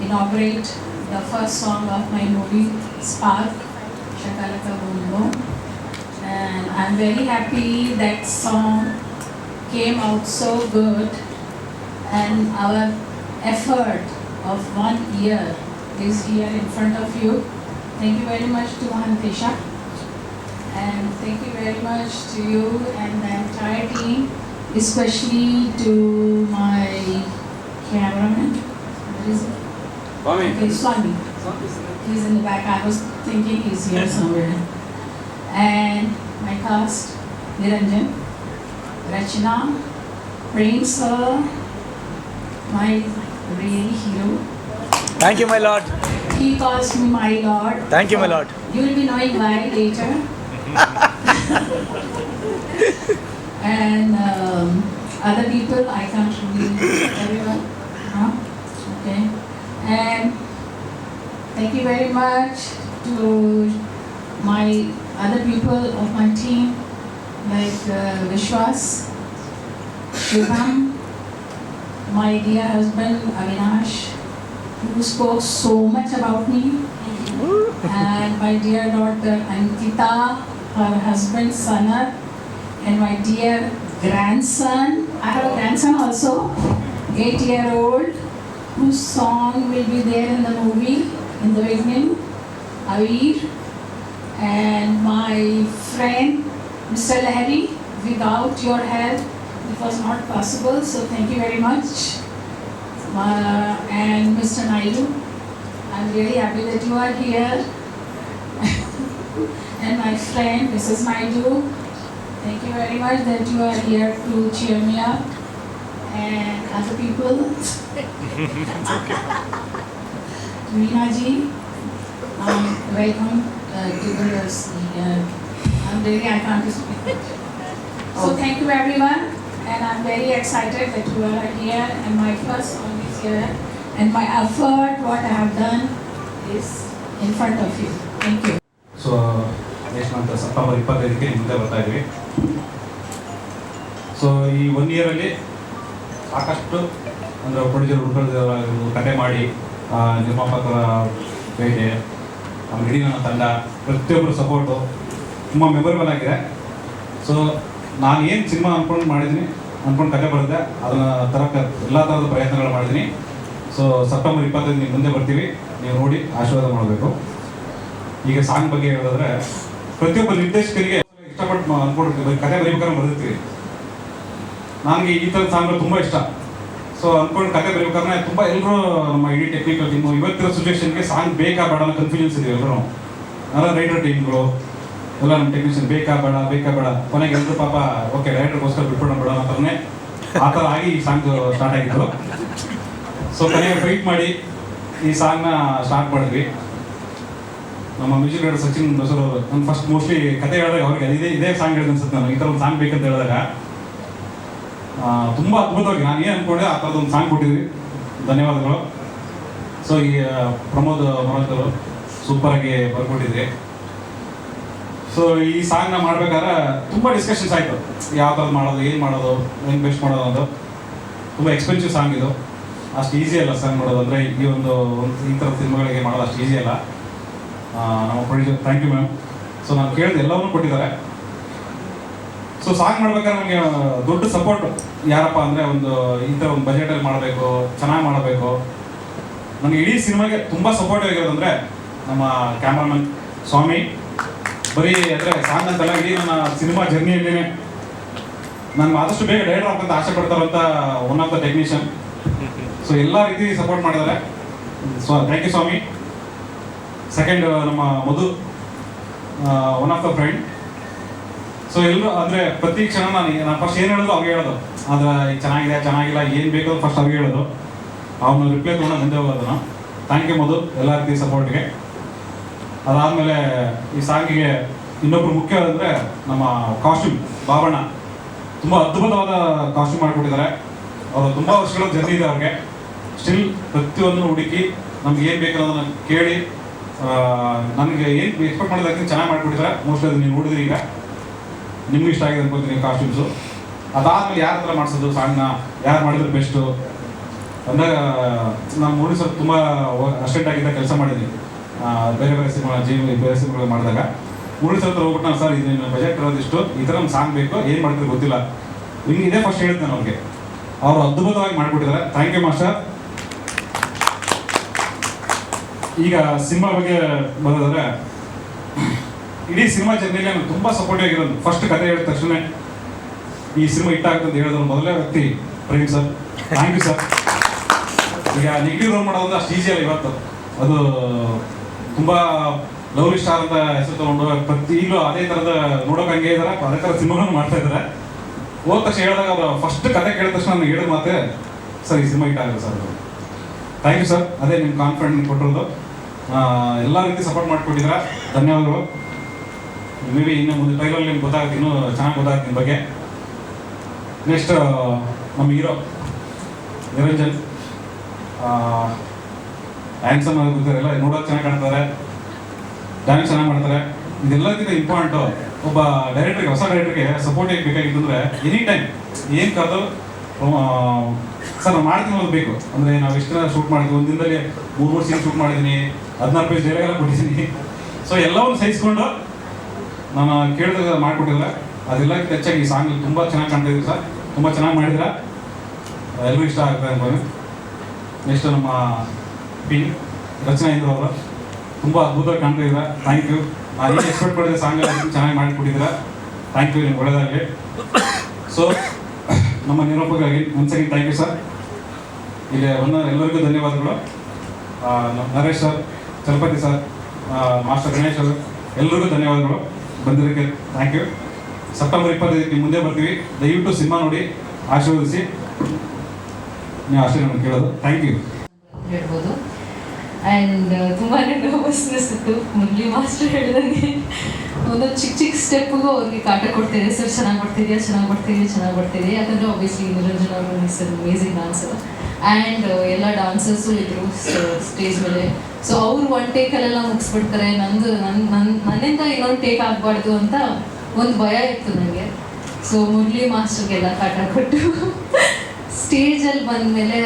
inaugurate the first song of my movie Spark, Shakalaka Boom Boom. And I'm very happy that song came out so good, and our effort of 1 year is here in front of you. Thank you very much to Mahantesha, and thank you very much to you and the entire team, especially to my cameraman. Where is it? Swami. Okay, Swami. He's in the back. I was thinking he's here somewhere. And my cast, Niranjan, Rachana, Prem sir, my really hero. Thank you, my lord. He calls me my lord. Thank you, my lord. You will be knowing why later. And other people, I can't really everyone. Huh? Okay. And thank you very much to my other people of my team, like Vishwas, Shubham, my dear husband Avinash, who spoke so much about me, and my dear daughter Ankita, her husband Sanat, and my dear grandson. I have a grandson also, 8-year-old, whose song will be there in the movie. in the beginning, Avir, and my friend Mr. Lahiri. Without your help, it was not possible, so thank you very much. And Mr. Naidu, I'm really happy that you are here. And my friend Mrs. Naidu, thank you very much that you are here to cheer me up. And other people, Meena ji, welcome to the I'm really, I can't speak. So thank you everyone, and I'm very excited that you are here, and my first song is here, and my effort, what I have done is in front of you. Thank you. So next month September 25ಕ್ಕೆ ನಿಮ್ಮ ಮುಂದೆ ಬರ್ತಾ ಇದ್ವಿ. So ಈ 1 ಇಯರಲ್ಲಿ ಸಾಕಷ್ಟು ಅಂದರೆ producer ಕತೆ ಮಾಡಿ ನಿರ್ಮಾಪಕರ ಭೇಟಿ, ನಮ್ಮ ಇಡೀ ನನ್ನ ತಂಡ ಪ್ರತಿಯೊಬ್ಬರು ಸಪೋರ್ಟು ತುಂಬ ಮೆಮೊರೇಬಲ್ ಆಗಿದೆ. ಸೊ ನಾನು ಏನು ಸಿನಿಮಾ ಅಂದ್ಕೊಂಡು ಕತೆ ಬರುತ್ತೆ ಅದನ್ನು ತರಕ್ಕೆ ಎಲ್ಲ ಥರದ ಪ್ರಯತ್ನಗಳು ಮಾಡಿದ್ದೀನಿ. ಸೊ ಸೆಪ್ಟೆಂಬರ್ 25 ನಿಮ್ಮ ಮುಂದೆ ಬರ್ತೀವಿ, ನೀವು ನೋಡಿ ಆಶೀರ್ವಾದ ಮಾಡಬೇಕು. ಈಗ ಸಾಂಗ್ ಬಗ್ಗೆ ಹೇಳೋದಾದ್ರೆ, ಪ್ರತಿಯೊಬ್ಬ ನಿರ್ದೇಶಕರಿಗೆ ಇಷ್ಟಪಟ್ಟು ಅಂದ್ಕೊಂಡಿರ್ತೀವಿ, ಕತೆ ಬರೀಬೇಕಾದ್ರೆ ಬರೆದಿರ್ತೀವಿ. ನನಗೆ ಈ ಥರದ ಸಾಂಗ್ಗಳು ತುಂಬ ಇಷ್ಟ. ಸೊ ಅಂದ್ಕೊಂಡು ಕತೆ ಬರೀಬೇಕಾದ್ರೆ ತುಂಬ ಎಲ್ಲರೂ ನಮ್ಮ ಇಡೀ ಟೆಕ್ನಿಕಲ್ ಟೀಮು ಇವತ್ತಿರೋ ಸಿಚುವೇಶನ್ಗೆ ಸಾಂಗ್ ಬೇಕಾ ಬೇಡ ಅನ್ನೋ ಕನ್ಫ್ಯೂಷನ್ಸ್ ಇದೀವಿ ಎಲ್ಲರೂ. ಎಲ್ಲ ರೈಟರ್ ಟೀಮ್ಗಳು ಎಲ್ಲ ನಮ್ಮ ಟೆಕ್ನಿಷಿಯನ್ ಬೇಕಾ ಬೇಡ ಕೊನೆಗೆ ಎಲ್ಲರೂ ಪಾಪ ಓಕೆ ಡೈರೆಕ್ಟರ್ಗೋಸ್ಕರ ಬಿಟ್ಬಿಡೋಣ ಬಿಡೋಣ ಅಂತಾನೆ ಆ ಥರ ಆಗಿ ಈ ಸಾಂಗ್ ಸ್ಟಾರ್ಟ್ ಆಗಿತ್ತು. ಸೊ ಕೊನೆಗೆ ಫೈಟ್ ಮಾಡಿ ಈ ಸಾಂಗ್ನ ಸ್ಟಾರ್ಟ್ ಮಾಡಿದ್ವಿ. ನಮ್ಮ ಮ್ಯೂಸಿಕ್ ಡೈರೆಕ್ಟರ್ ಸಚಿನ್ ಬಸರ್ ಅವರು ನಾನು ಫಸ್ಟ್ ಮೋಸ್ಟ್ಲಿ ಕತೆ ಹೇಳಿದಾಗ ಅವ್ರಿಗೆ ಇದೇ ಸಾಂಗ್ ಹೇಳಿದೆ ಅನ್ಸುತ್ತೆ. ನಾನು ಈ ಥರ ಒಂದು ಸಾಂಗ್ ಬೇಕಂತ ಹೇಳಿದಾಗ ತುಂಬ ಅದ್ಭುತವಾಗಿ ನಾನು ಏನು ಅಂದ್ಕೊಂಡೆ ಆ ಥರದ್ದು ಒಂದು ಸಾಂಗ್ ಕೊಟ್ಟಿದ್ವಿ. ಧನ್ಯವಾದಗಳು. ಸೊ ಈ ಪ್ರಮೋದ್ ಮರೋತ್ ಅವರು ಸೂಪರಾಗಿ ಬರ್ಕೊಟ್ಟಿದ್ರಿ. ಸೊ ಈ ಸಾಂಗ್ನ ಮಾಡ್ಬೇಕಾದ್ರೆ ತುಂಬ ಡಿಸ್ಕಷನ್ಸ್ ಆಯಿತು, ಯಾವ ಥರದ್ದು ಮಾಡೋದು, ಏನು ಮಾಡೋದು, ಹೆಂಗೆ ಬೆಸ್ಟ್ ಮಾಡೋದು ಅಂತ. ತುಂಬ ಎಕ್ಸ್ಪೆನ್ಸಿವ್ ಸಾಂಗ್ ಇದು, ಅಷ್ಟು ಈಸಿ ಅಲ್ಲ ಸಾಂಗ್ ಮಾಡೋದು. ಅಂದರೆ ಈ ಒಂದು ಈ ಥರದ ಸಿನಿಮಾಗಳಿಗೆ ಮಾಡೋದು ಅಷ್ಟು ಈಸಿ ಅಲ್ಲ. ನಮ್ಮ producer thank you ma'am. So ನಾನು ಕೇಳಿದ ಎಲ್ಲವನ್ನೂ ಕೊಟ್ಟಿದ್ದಾರೆ. ಸೊ ಸಾಂಗ್ ಮಾಡ್ಬೇಕಾದ್ರೆ ನಮಗೆ ದೊಡ್ಡ ಸಪೋರ್ಟ್ ಯಾರಪ್ಪ ಅಂದರೆ ಈ ಥರ ಒಂದು ಬಜೆಟಲ್ಲಿ ಮಾಡಬೇಕು, ಚೆನ್ನಾಗಿ ಮಾಡಬೇಕು. ನನಗೆ ಇಡೀ ಸಿನಿಮಾಗೆ ತುಂಬ ಸಪೋರ್ಟಿವ್ ಆಗಿರೋದಂದರೆ ನಮ್ಮ ಕ್ಯಾಮ್ರಾಮನ್ ಸ್ವಾಮಿ. ಬರೀ ಅಂದರೆ ಸಾಂಗ್ ಅಂತಲ್ಲ, ಇಡೀ ನನ್ನ ಸಿನಿಮಾ ಜರ್ನಿಯಲ್ಲಿನೇ ನಾನು ಆದಷ್ಟು ಬೇಗ ಡೈರೆಕ್ಟರ್ ಆಗ್ಬೇಕಂತ ಆಸೆ ಪಡ್ತಾರಂತ one of the technician. So ಎಲ್ಲ ರೀತಿ ಸಪೋರ್ಟ್ ಮಾಡಿದ್ದಾರೆ. ಸೊ ಥ್ಯಾಂಕ್ ಯು ಸ್ವಾಮಿ. ಸೆಕೆಂಡ್ ನಮ್ಮ Madhu, one of the friend. So ಎಲ್ಲರೂ ಅಂದರೆ ಪ್ರತಿ ಕ್ಷಣ ನಾನು ಫಸ್ಟ್ ಏನು ಹೇಳೋದು ಅವ್ರಿಗೆ ಹೇಳೋದು, ಆದರೆ ಚೆನ್ನಾಗಿದೆ ಚೆನ್ನಾಗಿಲ್ಲ ಏನು ಬೇಕು ಫಸ್ಟ್ ಅವ್ರಿಗೆ ಹೇಳೋದು. ಅವನು ರಿಪ್ಲೈ ತೊಗೊಂಡು ಮುಂದೆ ಹೋಗೋದನ್ನು. ಥ್ಯಾಂಕ್ ಯು ಮಧು ಎಲ್ಲ ರೀತಿ ಸಪೋರ್ಟ್ಗೆ. ಅದಾದಮೇಲೆ ಈ ಸಾಂಗಿಗೆ ಇನ್ನೊಬ್ರು ಮುಖ್ಯ ಅಂದರೆ ನಮ್ಮ ಕಾಸ್ಟ್ಯೂಮ್ ಬಾಬಣ್ಣ. ತುಂಬ ಅದ್ಭುತವಾದ ಕಾಸ್ಟ್ಯೂಮ್ ಮಾಡಿಕೊಟ್ಟಿದ್ದಾರೆ. ಅವರು ತುಂಬ ವರ್ಷಗಳ ಜರ್ನಿ ಇದೆ ಅವ್ರಿಗೆ. ಸ್ಟಿಲ್ ಪ್ರತಿಯೊಂದನ್ನು ಹುಡುಕಿ ನಮ್ಗೆ ಏನು ಬೇಕು ಅನ್ನೋದನ್ನು ಕೇಳಿ ನನಗೆ ಏನು ಎಕ್ಸ್ಪೆಕ್ಟ್ ಮಾಡೋದಕ್ಕೆ ಚೆನ್ನಾಗಿ ಮಾಡಿಕೊಟ್ಟಿದ್ದಾರೆ. ಮೋಸ್ಟ್ಲಿ ಅದು ನೀವು ನೋಡಿದ್ರಿ, ಈಗ ನಿಮ್ಗೆ ಇಷ್ಟ ಆಗಿದೆ ಅನ್ಕೋತೀನಿ ಕಾಸ್ಟ್ಯೂಮ್ಸು. ಅದಾದಮೇಲೆ ಯಾರ ಹತ್ರ ಮಾಡಿಸೋದು ಸಾಂಗ್ನ, ಯಾರು ಮಾಡಿದ್ರೆ ಬೆಸ್ಟು ಅಂದಾಗ ನಾನು ಮೂರು ಸ್ವಲ್ಪ ತುಂಬ ಅಸ್ಟೆಂಟ್ ಆಗಿದ್ದ ಕೆಲಸ ಮಾಡಿದ್ದೀನಿ ಬೇರೆ ಸಿನಿಮಾ ಬೇರೆ ಸಿನಿಮಾಗಳು ಮಾಡಿದಾಗ. ಮೂರು ಹತ್ರ ಹೋಗ್ಬಿಟ್ಟು ನಾನು ಸರ್ ಇದು ಬಜೆಟ್ ಇರೋದಿಷ್ಟು, ಈ ಥರ ಒಂದು ಸಾಂಗ್ ಬೇಕು, ಏನು ಮಾಡ್ತಾರೆ ಗೊತ್ತಿಲ್ಲ, ನಿಮ್ಗೆ ಇದೇ ಫಸ್ಟ್ ಹೇಳಿದ್ದೆ ನಾನು ಅವ್ರಿಗೆ. ಅವರು ಅದ್ಭುತವಾಗಿ ಮಾಡಿಕೊಟ್ಟಿದ್ದಾರೆ. Thank you master. ಈಗ ಸಿನಿಮಾ ಬಗ್ಗೆ ಬರೋದಾದ್ರೆ, ಇಡೀ ಸಿನಿಮಾ ಜರ್ನಿಯಲ್ಲಿ ನಾನು ತುಂಬ ಸಪೋರ್ಟಿವ್ ಆಗಿರೋದು. ಫಸ್ಟ್ ಕತೆ ಹೇಳಿದ ತಕ್ಷಣ ಈ ಸಿನಿಮಾ ಹಿಟ್ ಆಗುತ್ತೆ ಅಂತ ಹೇಳಿದ್ರು ಮೊದಲನೇ ವ್ಯಕ್ತಿ Prem sir. Thank you sir. ಈಗ ನೆಗೆಟಿವ್ ರೋಲ್ ಮಾಡೋದು ಅಷ್ಟು ಈಸಿ ಅಲ್ಲ ಇವತ್ತು. ಅದು ತುಂಬ ಲವ್ಲಿ ಸ್ಟಾರ್ ಅಂತ ಹೆಸರು ತಗೊಂಡು ಈಗಲೂ ಅದೇ ಥರದ ನೋಡೋಕೆ ಹಂಗೆ ಇದ್ದಾರೆ, ಅದೇ ಥರ ಸಿನಿಮಾಗಳನ್ನು ಮಾಡ್ತಾ ಇದ್ದಾರೆ. ಹೋದ ತಕ್ಷಣ ಹೇಳಿದಾಗ ಅವರು ಫಸ್ಟ್ ಕತೆ ಕೇಳಿದ ತಕ್ಷಣ ನನಗೆ ಹೇಳಿದ ಮಾತೆ ಸರ್ ಈ ಸಿನಿಮಾ ಹಿಟ್ ಆಗುತ್ತೆ ಸರ್. Thank you sir. ಅದೇ ನಿಮ್ಮ ಕಾನ್ಫಿಡೆಂಟ್ ಕೊಟ್ಟಿರೋದು. ಎಲ್ಲ ರೀತಿ ಸಪೋರ್ಟ್ ಮಾಡಿಕೊಟ್ಟಿದ್ದೀರಾ, ಧನ್ಯವಾದಗಳು. ಮೇ ಬಿ ಇನ್ನು ಮುಂದೆ ಟ್ರೈಲಲ್ಲಿ ನಿಮ್ಗೆ ಗೊತ್ತಾಗುತ್ತೆ, ಇನ್ನೂ ಚೆನ್ನಾಗಿ ಗೊತ್ತಾಗುತ್ತೆ ನಿಮ್ಮ ಬಗ್ಗೆ. ನೆಕ್ಸ್ಟ್ ನಮ್ಮ ಹೀರೋ ನಿರಂಜನ್, ಹ್ಯಾಂಡ್ಸಮ್ ಆಗಿರ್ತಾರೆ, ಎಲ್ಲ ನೋಡೋಕೆ ಚೆನ್ನಾಗಿ ಕಾಣ್ತಾರೆ, ಡ್ಯಾನ್ಸ್ ಚೆನ್ನಾಗಿ ಮಾಡ್ತಾರೆ. ಇದೆಲ್ಲಕ್ಕಿಂತ ಇಂಪಾರ್ಟೆಂಟು ಒಬ್ಬ ಡೈರೆಕ್ಟ್ರಿಗೆ, ಹೊಸ ಡೈರೆಕ್ಟ್ರಿಗೆ ಸಪೋರ್ಟ್ ಹೇಗೆ ಬೇಕಾಗಿತ್ತು ಅಂದರೆ ಎನಿ ಟೈಮ್ ಏನು ಕರೆದು ಸರ್ ನಾವು ಮಾಡ್ತೀನಿ ಅನ್ನೋದು ಬೇಕು. ಅಂದರೆ ನಾವು ಎಷ್ಟು ಶೂಟ್ ಮಾಡಿದ್ವಿ, ಒಂದು ದಿನದಲ್ಲಿ 3 ಸೀನ್ ಶೂಟ್ ಮಾಡಿದ್ದೀನಿ, 16 ಪೇಜ್ ಡೈಲಾಗ್ ಎಲ್ಲ ಕೊಟ್ಟಿದ್ದೀನಿ. ಸೊ ಎಲ್ಲವನ್ನು ಸಹಿಸ್ಕೊಂಡು ನಾನು ಕೇಳಿದಾಗ ಮಾಡಿಕೊಟ್ಟಿದ್ದಾರೆ. ಅದೆಲ್ಲಕ್ಕಿಂತ ಹೆಚ್ಚಾಗಿ ಈ ಸಾಂಗ್ ತುಂಬ ಚೆನ್ನಾಗಿ ಕಾಣ್ತಾಯಿದ್ರು ಸರ್, ತುಂಬ ಚೆನ್ನಾಗಿ ಮಾಡಿದ್ರೆ ಎಲ್ಲರೂ ಇಷ್ಟ ಆಗ್ತದೆ ಅನ್ಕೊಂಡು. ನೆಕ್ಸ್ಟ್ ನಮ್ಮ ಪಿನ್ ರಚನಾ ಇಂದ್ರ ಅವರು ತುಂಬ ಅದ್ಭುತವಾಗಿ ಕಾಣ್ತಾ ಇದ್ದೀರಾ. Thank you. ನಾನು ಏನು ಎಕ್ಸ್ಪೆಕ್ಟ್ ಮಾಡಿದ್ರೆ ಸಾಂಗ್ ಚೆನ್ನಾಗಿ ಮಾಡಿಕೊಟ್ಟಿದ್ದೀರಾ. ಥ್ಯಾಂಕ್ ಯು, ನಿಮ್ಗೆ ಒಳ್ಳೆಯದಾಗಲಿ. ಸೊ ನಮ್ಮ ನಿರೂಪಕರಾಗಿ ಒಂದ್ಸರಿ ಥ್ಯಾಂಕ್ ಯು ಸರ್. ಇಲ್ಲಿ ಎಲ್ಲರಿಗೂ ಧನ್ಯವಾದಗಳು. Naresh sir, Chalapathi sir, master Ganesh ಅವರು, ಎಲ್ಲರಿಗೂ ಧನ್ಯವಾದಗಳು ಬಂದಿದ್ದಕ್ಕೆ. Thank you. ಸೆಪ್ಟೆಂಬರ್ 25ಕ್ಕೆ ಮುಂದೆ ಬರ್ತೀವಿ. ದಯವಿಟ್ಟು ಸಿನಿಮಾ ನೋಡಿ ಆಶೀರ್ವದಿಸಿ. ನೀವು ಆಶೀರ್ವಾದ ಕೇಳೋದು. ಥ್ಯಾಂಕ್ ಯು ಹೇಳ್ಬೋದು. ಆ್ಯಂಡ್ ತುಂಬಾ ನರ್ವಸ್ನೆಸ್ ಇತ್ತು. ಮುರಳಿ ಮಾಸ್ಟರ್ ಹೇಳಿದಂಗೆ ಒಂದೊಂದು ಚಿಕ್ಕ ಚಿಕ್ಕ ಸ್ಟೆಪ್ಪಿಗೂ ಅವ್ರಿಗೆ ಕಾಟ ಕೊಡ್ತಿದೆ. ಸರ್ ಚೆನ್ನಾಗಿ ಬರ್ತಿದೆ. ಯಾಕಂದರೆ ಆಬ್ವಿಯಸ್ಲಿ ನಿರಂಜನ್ ಅವರು ಅಮೇಝಿಂಗ್ ಡಾನ್ಸರ್ ಆ್ಯಂಡ್ ಎಲ್ಲ ಡಾನ್ಸರ್ಸು ಇದ್ರು ಸ್ಟೇಜ್ ಮೇಲೆ. ಸೊ ಅವ್ರು ಒನ್ ಟೇಕಲ್ಲೆಲ್ಲ ಮುಗಿಸ್ಬಿಡ್ತಾರೆ. ನನ್ನಿಂದ ಇನ್ನೊಂದು ಟೇಕ್ ಆಗಬಾರ್ದು ಅಂತ ಒಂದು ಭಯ ಇತ್ತು ನನಗೆ. ಸೊ ಮುರಳಿ ಮಾಸ್ಟರ್ಗೆಲ್ಲ ಕಾಟ ಕೊಟ್ಟು ಸ್ಟೇಜಲ್ಲಿ ಬಂದಮೇಲೆ,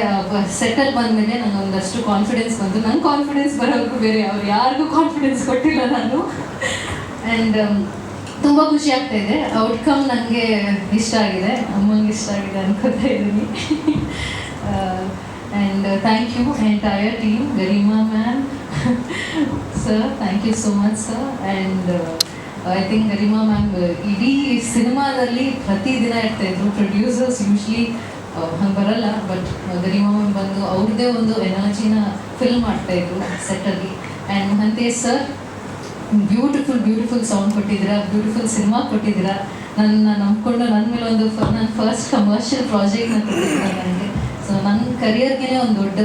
ಸೆಟ್ಟಲ್ಲಿ ಬಂದಮೇಲೆ ನನಗೆ ಒಂದಷ್ಟು ಕಾನ್ಫಿಡೆನ್ಸ್ ಬಂತು. ನಂಗೆ ಕಾನ್ಫಿಡೆನ್ಸ್ ಬರೋಕ್ಕೂ ಬೇರೆ ಅವ್ರು ಯಾರಿಗೂ ಕಾನ್ಫಿಡೆನ್ಸ್ ಕೊಟ್ಟಿಲ್ಲ ನಾನು. ಆ್ಯಂಡ್ ತುಂಬ ಖುಷಿ ಆಗ್ತಾ ಇದೆ. ಔಟ್ಕಮ್ ನನಗೆ ಇಷ್ಟ ಆಗಿದೆ, ಅಮ್ಮಂಗೆ ಇಷ್ಟ ಆಗಿದೆ ಅನ್ಕೋತಾ ಇದ್ದೀನಿ. And thank you entire team, Garima ma'am, sir, thank you so much sir. And I think Garima ma'am ಇಡೀ ಸಿನಿಮಾದಲ್ಲಿ ಪ್ರತಿದಿನ ಇರ್ತಾಯಿದ್ರು. ಪ್ರೊಡ್ಯೂಸರ್ಸ್ ಯೂಶ್ವಲಿ ಹಂಗೆ ಬರಲ್ಲ, ಬಟ್ ಗರಿಮಾ ಮ್ಯಾಮ್ ಬಂದು ಅವ್ರದ್ದೇ ಒಂದು ಎನರ್ಜಿನ ಫಿಲ್ ಮಾಡ್ತಾಯಿದ್ರು ಸೆಟ್ಟಲ್ಲಿ. And Mahantesh sir, beautiful song ಕೊಟ್ಟಿದ್ದೀರಾ, ಬ್ಯೂಟಿಫುಲ್ ಸಿನಿಮಾ ಕೊಟ್ಟಿದ್ದೀರಾ. ನನ್ನ ನಂಬ್ಕೊಂಡು ನನ್ನ ಮೇಲೆ ನನ್ನ ಫಸ್ಟ್ ಕಮರ್ಷಿಯಲ್ ಪ್ರಾಜೆಕ್ಟ್ನ ಕೊಟ್ಟಿದ್ದೀರಾ ನನಗೆ. ಸೊ ನನ್ನ ಕರಿಯರ್ಗೆ ಒಂದು ದೊಡ್ಡ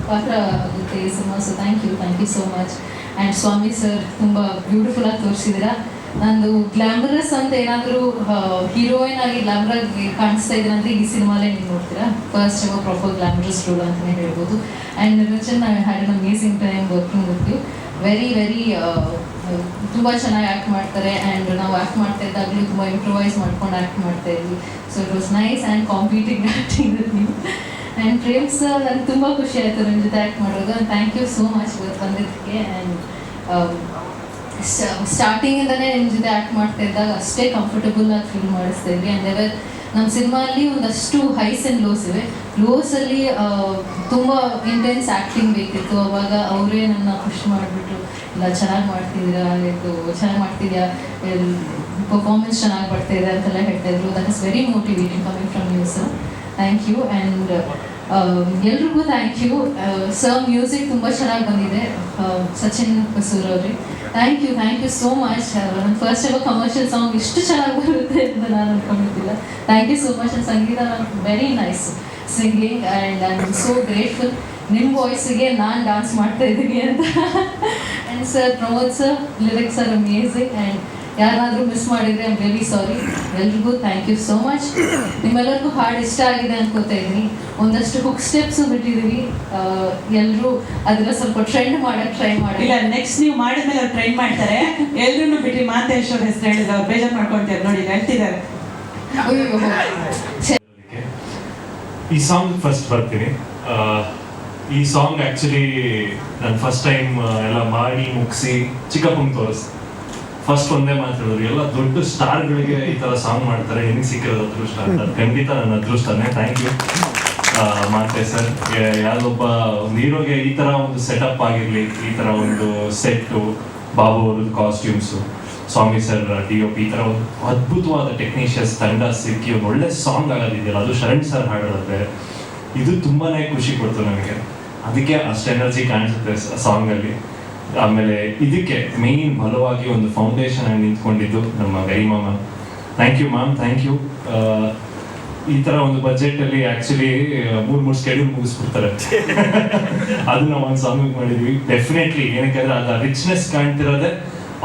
ಪಾತ್ರ ಆಗುತ್ತೆ ಈ cinema. So thank you so much. And Swami sir, ತುಂಬ ಬ್ಯೂಟಿಫುಲ್ಲಾಗಿ ತೋರಿಸಿದ್ದೀರಾ. ನಂದು ಗ್ಲ್ಯಾಮರಸ್ ಅಂತ ಏನಾದರೂ ಹೀರೋಯಿನ್ ಆಗಿ ಗ್ಲ್ಯಾಮರಾಗಿ ಕಾಣಿಸ್ತಾ ಇದ್ದೀನಿ ಅಂದರೆ ಈ ಸಿನಿಮಾಲೇ ನೀವು ನೋಡ್ತೀರಾ. First ever proper glamorous role ಅಂತಲೇ ಹೇಳ್ಬೋದು. And Niranjan, I had an amazing time working with you. Very ತುಂಬ ಚೆನ್ನಾಗಿ ಆ್ಯಕ್ಟ್ ಮಾಡ್ತಾರೆ. ಆ್ಯಂಡ್ ನಾವು ಆ್ಯಕ್ಟ್ ಮಾಡ್ತಾ ಇದ್ದಾಗಲೂ ತುಂಬ ಇಂಪ್ರೂವೈಸ್ ಮಾಡ್ಕೊಂಡು ಆ್ಯಕ್ಟ್ ಮಾಡ್ತಾ ಇದ್ವಿ. So it was nice and competing acting with ನೀವು. ಆ್ಯಂಡ್ ಪ್ರೇಮ್ ಸರ್, ನನಗೆ ತುಂಬ ಖುಷಿ ಆಯಿತು ನಿಮ್ಮ ಜೊತೆ ಆ್ಯಕ್ಟ್ ಮಾಡೋದು. And thank you so much ಇವತ್ತು ಬಂದಿದ್ದಕ್ಕೆ. ಆ್ಯಂಡ್ ಸ್ಟಾರ್ಟಿಂಗಿಂದನೇ ನಿಮ್ಮ ಜೊತೆ ಆ್ಯಕ್ಟ್ ಮಾಡ್ತಾ ಇದ್ದಾಗ ಅಷ್ಟೇ ಕಂಫರ್ಟಬಲ್ ಆಗಿ ಫೀಲ್ ಮಾಡಿಸ್ತಾ ಇದ್ವಿ. ಆ್ಯಂಡ್ ನಮ್ಮ ಸಿನಿಮಾಲ್ಲಿ ಒಂದಷ್ಟು ಹೈಸ್ ಆ್ಯಂಡ್ ಲೋಸ್ ಇವೆ. ಲೋಸಲ್ಲಿ ತುಂಬ ಇಂಟೆನ್ಸ್ ಆ್ಯಕ್ಟಿಂಗ್ ಬೇಕಿತ್ತು. ಅವಾಗ ಅವರೇ ನನ್ನ ಖುಷಿ ಮಾಡಿಬಿಟ್ರು, ಇಲ್ಲ ಚೆನ್ನಾಗಿ ಮಾಡ್ತಿದ್ದೀರಾ, ಚೆನ್ನಾಗಿ ಮಾಡ್ತಿದ್ಯಾ, ಪರ್ಫಾರ್ಮೆನ್ಸ್ ಚೆನ್ನಾಗಿ ಬರ್ತಾಯಿದೆ ಅಂತೆಲ್ಲ ಹೇಳ್ತಾಯಿದ್ರು. That is very motivating coming from you sir. Thank you. And ಎಲ್ರಿಗೂ ಥ್ಯಾಂಕ್ ಯು ಸರ್. ಮ್ಯೂಸಿಕ್ ತುಂಬ ಚೆನ್ನಾಗಿ ಬಂದಿದೆ, ಸಚಿನ್ ಕಸೂರ್ ಅವ್ರಿಗೆ. Thank you so much. ನನ್ನ ಫಸ್ಟ್ ಎವರ್ ಕಮರ್ಷಿಯಲ್ ಸಾಂಗ್ ಇಷ್ಟು ಚೆನ್ನಾಗಿ ಬರುತ್ತೆ ಅಂತ ನಾನು ಅಂದ್ಕೊಂಡಿದ್ದಿಲ್ಲ. Thank you so much. And Sangeetha very nice singing and I am so grateful ನಿಮ್ಮ ವಾಯ್ಸಿಗೆ ನಾನು ಡ್ಯಾನ್ಸ್ ಮಾಡ್ತಾ ಇದ್ದೀನಿ ಅಂತ. And sir, Pramod sir, lyrics are amazing. And ಯಾರಾದರೂ ಮಿಸ್ ಮಾಡಿದರೆ ಐ ಆಮ್ ವೆರಿ ಸಾರಿ. ಎಲ್ರಿಗೂ ಥ್ಯಾಂಕ್ ಯು ಸೋ ಮಚ್. ನಿಮ್ಮೆಲ್ಲರಿಗೂ ಹಾಡು ಇಷ್ಟ ಆಗಿದೆ ಅನ್ಕೋತಾ ಇದ್ದೀನಿ. ಒಂದಷ್ಟು ಹುಕ್ ಸ್ಟೆಪ್ಸು ಬಿಟ್ಟಿದ್ದೀವಿ. ಎಲ್ಲರೂ ಅದನ್ನ ಸ್ವಲ್ಪ ಟ್ರೆಂಡ್ ಮಾಡೋಕ್ಕೆ ಟ್ರೈ ಮಾಡಿ. ಇಲ್ಲ, ನೆಕ್ಸ್ಟ್ ನೀವು ಮಾಡಿದ್ಮೇಲೆ ಅವ್ರು ಟ್ರೈನ್ ಮಾಡ್ತಾರೆ. ಎಲ್ಲರೂ ಬಿಟ್ಟು ಮಹಂತೇಶ್ ಅವ್ರ ಹೆಸರು ಹೇಳಿದ್ರೆ ಅವ್ರು ಬೇಜಾರು ಮಾಡ್ಕೊಳ್ತಾರೆ ನೋಡಿ, ಹೇಳ್ತಿದ್ದಾರೆ. ಈ ಸಾಂಗ್ ಫಸ್ಟ್ ಬರ್ತೀನಿ. ಈ ಸಾಂಗ್ ಆ್ಯಕ್ಚುಲಿ ನಾನು ಫಸ್ಟ್ ಟೈಮ್ ಎಲ್ಲ ಮಾಡಿ ಮುಗಿಸಿ ಚಿಕ್ಕಪ್ಪಂಗೆ ತೋರಿಸ್ತೀನಿ. ಫಸ್ಟ್ ಒಂದೇ ಮಾತಾಡೋದು, ಎಲ್ಲ ದೊಡ್ಡ ಸ್ಟಾರ್ಗಳಿಗೆ ಈ ಥರ ಸಾಂಗ್ ಮಾಡ್ತಾರೆ, ನಿನಗೆ ಸಿಕ್ಕಿರೋದು ಅದೃಷ್ಟ ಅಂತ. ಖಂಡಿತ ನನ್ನ ಅದೃಷ್ಟನೇ. Thank you Mahantesh sir. ಯಾರೊಬ್ಬ ಒಂದು ಹೀರೋಗೆ ಈ ಥರ ಒಂದು ಸೆಟಪ್ ಆಗಿರಲಿ, ಈ ಥರ ಒಂದು ಸೆಟ್ಟು, ಬಾಬು ಅವ್ರದ್ದು ಕಾಸ್ಟ್ಯೂಮ್ಸು, ಸ್ವಾಮಿ ಸರ್ DOP, ಈ ಥರ ಒಂದು ಅದ್ಭುತವಾದ ಟೆಕ್ನಿಷಿಯನ್ಸ್ ತಂಡ ಸಿಕ್ಕಿ ಒಂದು ಒಳ್ಳೆ ಸಾಂಗ್ ಆಗೋದಿದೆಯಲ್ಲ, ಅದು ಶರಣ್ ಸರ್ ಹಾಡೋದಂತೆ ಇದು ತುಂಬಾ ಖುಷಿ ಕೊಡ್ತು ನನಗೆ. ಅದಕ್ಕೆ ಅಷ್ಟು ಎನರ್ಜಿ ಕಾಣಿಸುತ್ತೆ ಸಾಂಗಲ್ಲಿ. ಆಮೇಲೆ ಇದಕ್ಕೆ ಮೇನ್ ಬಲವಾಗಿ ಒಂದು ಫೌಂಡೇಶನ್ ಆಗಿ ನಿಂತ್ಕೊಂಡಿದ್ದು ನಮ್ಮ Garima ma'am. Thank you ma'am, thank you. ಈ ಥರ ಒಂದು ಬಜೆಟಲ್ಲಿ ಆ್ಯಕ್ಚುಲಿ 3 ಸ್ಕೆಡ್ಯೂಲ್ ಮುಗಿಸ್ಬಿಡ್ತಾರೆ. ಅದನ್ನ ಒಂದು ಸಾಂಗ್ ಮಾಡಿದ್ವಿ. ಡೆಫಿನೆಟ್ಲಿ ಏನಕ್ಕಾದ್ರೆ ಅದು ರಿಚ್ನೆಸ್ ಕಾಣ್ತಿರೋದೆ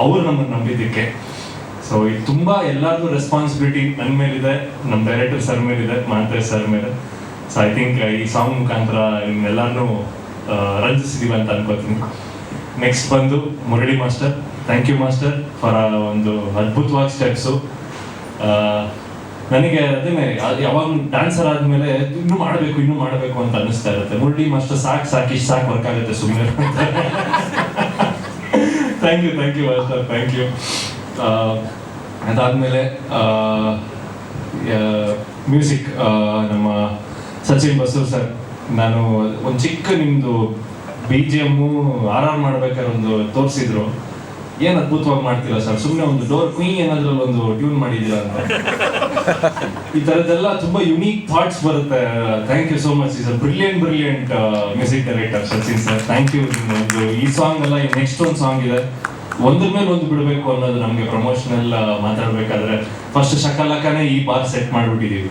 ಅವ್ರು ನಮ್ಮನ್ನು ನಂಬಿದ್ದಕ್ಕೆ. ಸೊ ಇದು ತುಂಬ ಎಲ್ಲರದು ರೆಸ್ಪಾನ್ಸಿಬಿಲಿಟಿ ನನ್ನ ಮೇಲಿದೆ, ನಮ್ಮ ಡೈರೆಕ್ಟರ್ ಸರ್ ಮೇಲಿದೆ, ಮಹಂತೇಶ್ ಸರ್ ಮೇಲೆ. ಸೊ ಐ ಥಿಂಕ್ ಈ ಸಾಂಗ್ ಮುಖಾಂತರ ನಿಮ್ಮೆಲ್ಲರನ್ನೂ ರಂಜಿಸಿದೀವಿ ಅಂತ ಅನ್ಕೋತೀನಿ. ನೆಕ್ಸ್ಟ್ ಬಂದು Murali master. Thank you master for ಒಂದು ಅದ್ಭುತವಾದ ಸ್ಟೆಪ್ಸು. ನನಗೆ ಅದೇನೆ ಯಾವಾಗ ಡ್ಯಾನ್ಸರ್ ಆದಮೇಲೆ ಇನ್ನೂ ಮಾಡಬೇಕು ಅಂತ ಅನ್ನಿಸ್ತಾ ಇರುತ್ತೆ. ಮುರಳಿ ಮಾಸ್ಟರ್ ಸಾಕು ವರ್ಕ್ ಆಗುತ್ತೆ ಸುಮ್ಮನೆ. Thank you master, thank you. ಅದಾದಮೇಲೆ ಮ್ಯೂಸಿಕ್ ನಮ್ಮ ಸಚಿನ್ ಬಸೂರ್ ಸರ್. ನಾನು ಒಂದು ಚಿಕ್ಕ ನಿಮ್ಮದು BGM RR ಮಾಡ್ಬೇಕಾದ್ರೆ ಒಂದು ತೋರಿಸಿದ್ರು, ಏನು ಅದ್ಭುತವಾಗಿ ಮಾಡ್ತೀರಾ ಸರ್, ಸುಮ್ಮನೆ ಒಂದು ಡೋರ್ ಕ್ವೀನ್ ಏನಾದ್ರೂ ಒಂದು ಟ್ಯೂನ್ ಮಾಡಿದ್ದೀರಾ ಅಂತ. ಈ ಥರದ್ದೆಲ್ಲ ತುಂಬಾ ಯುನೀಕ್ ಥಾಟ್ಸ್ ಬರುತ್ತೆ. Thank you so much. Is a brilliant music director Sachin sir. Thank you. ಒಂದು ಈ ಸಾಂಗ್ ಅಲ್ಲ, ನೆಕ್ಸ್ಟ್ ಒಂದು ಸಾಂಗ್ ಇದೆ, ಒಂದ್ರ ಮೇಲೆ ಒಂದು ಬಿಡಬೇಕು ಅನ್ನೋದು ನಮಗೆ ಪ್ರಮೋಷನಲ್ ಮಾತಾಡ್ಬೇಕಾದ್ರೆ ಫಸ್ಟ್ ಶಕಲಕನೇ ಈ ಬಾರ್ ಸೆಟ್ ಮಾಡ್ಬಿಟ್ಟಿದೀವಿ.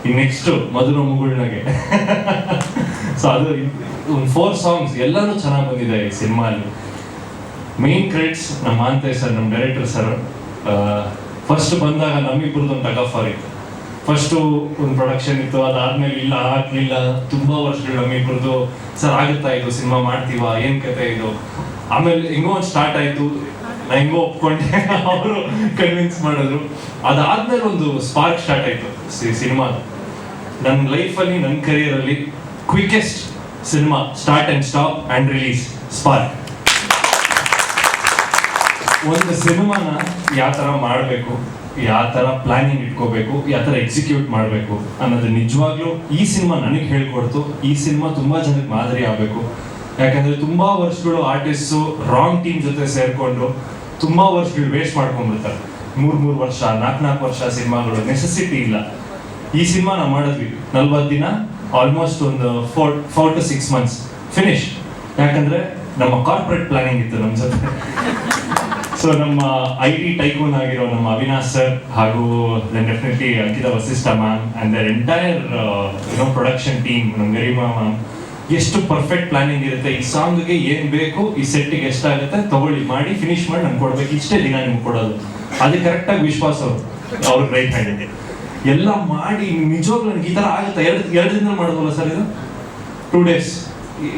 ಈ ನೆಕ್ಸ್ಟ್ ಮಧುರ ಮುಗುಳ್ನಾಗೆ ಸೊ ಅದು ಒಂದು 4 ಸಾಂಗ್ಸ್ ಎಲ್ಲಾನು ಚೆನ್ನಾಗಿ ಬಂದಿದೆ ಈ ಸಿನಿಮಾಲಿ. ಮೇನ್ ಕ್ರೆಡಿಟ್ಸ್ ನಮ್ಮ ಮಾಂತೇಶ್ ಸರ್, ನಮ್ಮ ಡೈರೆಕ್ಟರ್ ಸರ್. ಫಸ್ಟ್ ಬಂದಾಗ ನಮ್ಮಿಬ್ಬರದ್ದು ಒಂದು ಟಗ್ ಆಫ್ ವಾರ್ ಇತ್ತು. ಫಸ್ಟು ಒಂದು ಪ್ರೊಡಕ್ಷನ್ ಇತ್ತು, ಅದಾದ್ಮೇಲೆ ಇಲ್ಲ ಆಗ್ಲಿಲ್ಲ, ತುಂಬಾ ವರ್ಷಗಳು ನಮ್ಮಿಬ್ಬರದ್ದು ಸರ್ ಆಗುತ್ತಾ ಇದು ಸಿನಿಮಾ ಮಾಡ್ತೀವಾ, ಏನ್ ಕತೆ ಇದು. ಆಮೇಲೆ ಹೆಂಗೋ ಒಂದು ಸ್ಟಾರ್ಟ್ ಆಯ್ತು, ನಾ ಹೆಂಗೋ ಒಪ್ಕೊಂಡೆ, ಅವರು ಕನ್ವಿನ್ಸ್ ಮಾಡಿದ್ರು. ಅದಾದ್ಮೇಲೆ ಒಂದು ಸ್ಪಾರ್ಕ್ ಸ್ಟಾರ್ಟ್ ಆಯ್ತು ಸಿನಿಮಾದ. ನನ್ನ ಲೈಫಲ್ಲಿ, ನನ್ನ ಕರಿಯರಲ್ಲಿ quickest cinema, start and stop and release, spark. ಒಂದು ಸಿನಿಮಾನ ಯಾವ ಥರ ಮಾಡಬೇಕು, ಯಾವ ಥರ ಪ್ಲಾನಿಂಗ್ ಇಟ್ಕೋಬೇಕು, ಯಾವ ಥರ ಎಕ್ಸಿಕ್ಯೂಟ್ ಮಾಡಬೇಕು ಅನ್ನೋದು ನಿಜವಾಗ್ಲೂ ಈ ಸಿನಿಮಾ ನನಗೆ ಹೇಳ್ಕೊಡ್ತು. ಈ ಸಿನಿಮಾ ತುಂಬಾ ಜನಕ್ಕೆ ಮಾದರಿ ಆಗಬೇಕು. ಯಾಕಂದ್ರೆ ತುಂಬಾ ವರ್ಷಗಳು ಆರ್ಟಿಸ್ಟು ರಾಂಗ್ ಟೀಮ್ ಜೊತೆ ಸೇರ್ಕೊಂಡು ತುಂಬಾ ವರ್ಷಗಳು ವೇಸ್ಟ್ ಮಾಡ್ಕೊಂಡ್ಬಿಡ್ತಾರೆ. 3 ವರ್ಷ 4 ವರ್ಷ ಸಿನಿಮಾಗಳು ನೆಸೆಸಿಟಿ ಇಲ್ಲ. ಈ ಸಿನಿಮಾ ನಾವು ಮಾಡಿದ್ವಿ 40 ದಿನ, ಆಲ್ಮೋಸ್ಟ್ ಒಂದು 4 to 6 months ಫಿನಿಶ್. ಯಾಕಂದ್ರೆ ನಮ್ಮ ಕಾರ್ಪೊರೇಟ್ ಪ್ಲಾನಿಂಗ್ ಇತ್ತು ನಮ್ಮ ಜೊತೆ. ಸೊ ನಮ್ಮ IT ಟೈಕೂನ್ ಆಗಿರೋ ನಮ್ಮ ಅವಿನಾಶ್ ಸರ್ ಹಾಗೂ definitely Ankita Vasishtha ma'am and the entire production team, ನಮ್ಮ ಗರಿಮಾ ಮ್ಯಾಮ್, ಎಷ್ಟು ಪರ್ಫೆಕ್ಟ್ ಪ್ಲಾನಿಂಗ್ ಇರುತ್ತೆ. ಈ ಸಾಂಗ್ಗೆ ಏನ್ ಬೇಕು, ಈ ಸೆಟ್ಗೆ ಎಷ್ಟಾಗುತ್ತೆ ತಗೊಳ್ಳಿ, ಮಾಡಿ ಫಿನಿಶ್ ಮಾಡಿ ನಮ್ಗೆ ಕೊಡ್ಬೇಕು, ಇಷ್ಟೇ ದಿನ ನಿಮ್ಗೆ ಕೊಡೋದು. ಅದು ಕರೆಕ್ಟಾಗಿ ವಿಶ್ವಾಸ ಅವ್ರ ರೈಟ್ ಹ್ಯಾಂಡ್ ಎಲ್ಲ ಮಾಡಿ ನಿಜವಾಗ್ಲೂ ನನಗೆ ಈ ತರ ಆಗುತ್ತೆ. ಎರಡು ದಿನ ಮಾಡೋದಲ್ಲ ಸರ್, ಇದು 2 days.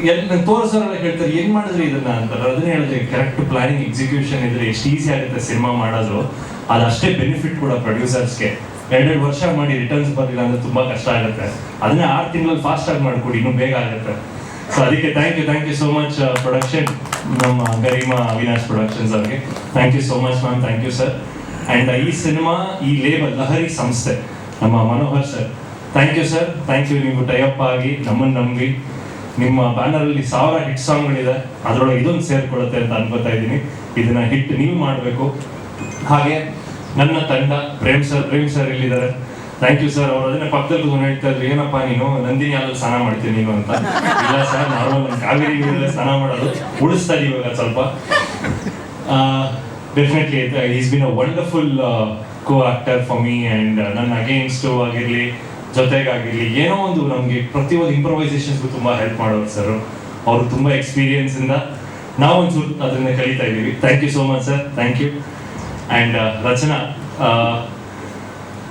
ನಂಗೆ ತೋರಿಸೋರೆಲ್ಲ ಹೇಳ್ತಾರೆ ಏನ್ ಮಾಡಿದ್ರಿ ಇದನ್ನ ಅಂತಾರೆ. ಅದನ್ನ ಹೇಳಿದ್ರೆ ಕರೆಕ್ಟ್ ಪ್ಲಾನಿಂಗ್ ಎಕ್ಸಿಕ್ಯೂಷನ್ ಇದ್ರೆ ಎಷ್ಟು ಈಸಿ ಆಗುತ್ತೆ ಸಿನಿಮಾ ಮಾಡೋದು. ಅದಷ್ಟೇ ಬೆನಿಫಿಟ್ ಕೂಡ ಪ್ರೊಡ್ಯೂಸರ್ಸ್ಗೆ. 2 ವರ್ಷ ಮಾಡಿ ರಿಟರ್ನ್ಸ್ ಬರಲಿಲ್ಲ ಅಂದ್ರೆ ತುಂಬಾ ಕಷ್ಟ ಆಗುತ್ತೆ. ಅದನ್ನೇ 6 ತಿಂಗಳಲ್ಲಿ ಫಾಸ್ಟ್ ಆಗಿ ಮಾಡ್ಕೊಡಿ, ಇನ್ನೂ ಬೇಗ ಆಗುತ್ತೆ. ಸೊ ಅದಕ್ಕೆ thank you so much production, ನಮ್ಮ ಗರಿಮಾ ಅವಿನಾಶ್ ಪ್ರೊಡಕ್ಷನ್ಸ್ ಅವ್ರಿಗೆ thank you so much ma'am, thank you sir. And ಈ ಸಿನಿಮಾ, ಈ ಲೇಬಲ್ ಲಹರಿ ಸಂಸ್ಥೆ, ನಮ್ಮ Manohar sir, thank you sir, thank you. ನೀವು ಟೈಅಪ್ ಆಗಿ ನಮ್ಮನ್ನು ನಂಬಿ ನಿಮ್ಮ ಬ್ಯಾನರ್ ಅಲ್ಲಿ 1000 ಹಿಟ್ ಸಾಂಗ್ಗಳಿದೆ, ಅದರೊಳಗೆ ಇದೊಂದು ಸೇರ್ಕೊಳ್ಳುತ್ತೆ ಅಂತ ಅನ್ಕೋತಾ ಇದ್ದೀನಿ. ಇದನ್ನ ಹಿಟ್ ನೀವು ಮಾಡಬೇಕು. ಹಾಗೆ ನನ್ನ ತಂಡ ಪ್ರೇಮ್ ಸರ್ ಇಲ್ಲಿದ್ದಾರೆ, ಥ್ಯಾಂಕ್ ಯು ಸರ್. ಅವರು ಅದನ್ನ ಪಕ್ಕದಲ್ಲಿ ಹೇಳ್ತಾ ಇದ್ರು, ಏನಪ್ಪ ನೀನು ನಂದಿನಿ ಹಾಲಲ್ಲಿ ಸ್ನಾನ ಮಾಡ್ತೀನಿ ನೀನು ಅಂತ. ಇಲ್ಲ ಸರ್, ನಾರ್ಮಲ್ ನಮ್ಮ ಕಾವೇರಿ ನೀರಲ್ಲೇ ಸ್ನಾನ ಮಾಡೋದು, ಉಳಿಸ್ತಾ ಇದೀವಿ ಇವಾಗ ಸ್ವಲ್ಪ. Definitely is been a wonderful co actor for me. And ನನ್ನ ಅಗೇನ್ಸ್ಟ್ ಆಗಿರ್ಲಿ, ಜೊತೆಗಾಗಿರ್ಲಿ, ಏನೋ ಒಂದು ನಮಗೆ ಪ್ರತಿಯೊಂದು ಇಂಪ್ರೊವೈಸೇಷನ್ಸ್ಗೂ ತುಂಬಾ ಹೆಲ್ಪ್ ಮಾಡೋರು ಸರ್. ಅವರು ತುಂಬಾ ಎಕ್ಸ್ಪೀರಿಯನ್ಸ್ ಇಂದ ನಾವು ಒಂಚೂರು ಅದನ್ನ ಕಲಿತಾ ಇದ್ದೀವಿ. Thank you so much sir, thank you. And Rachana,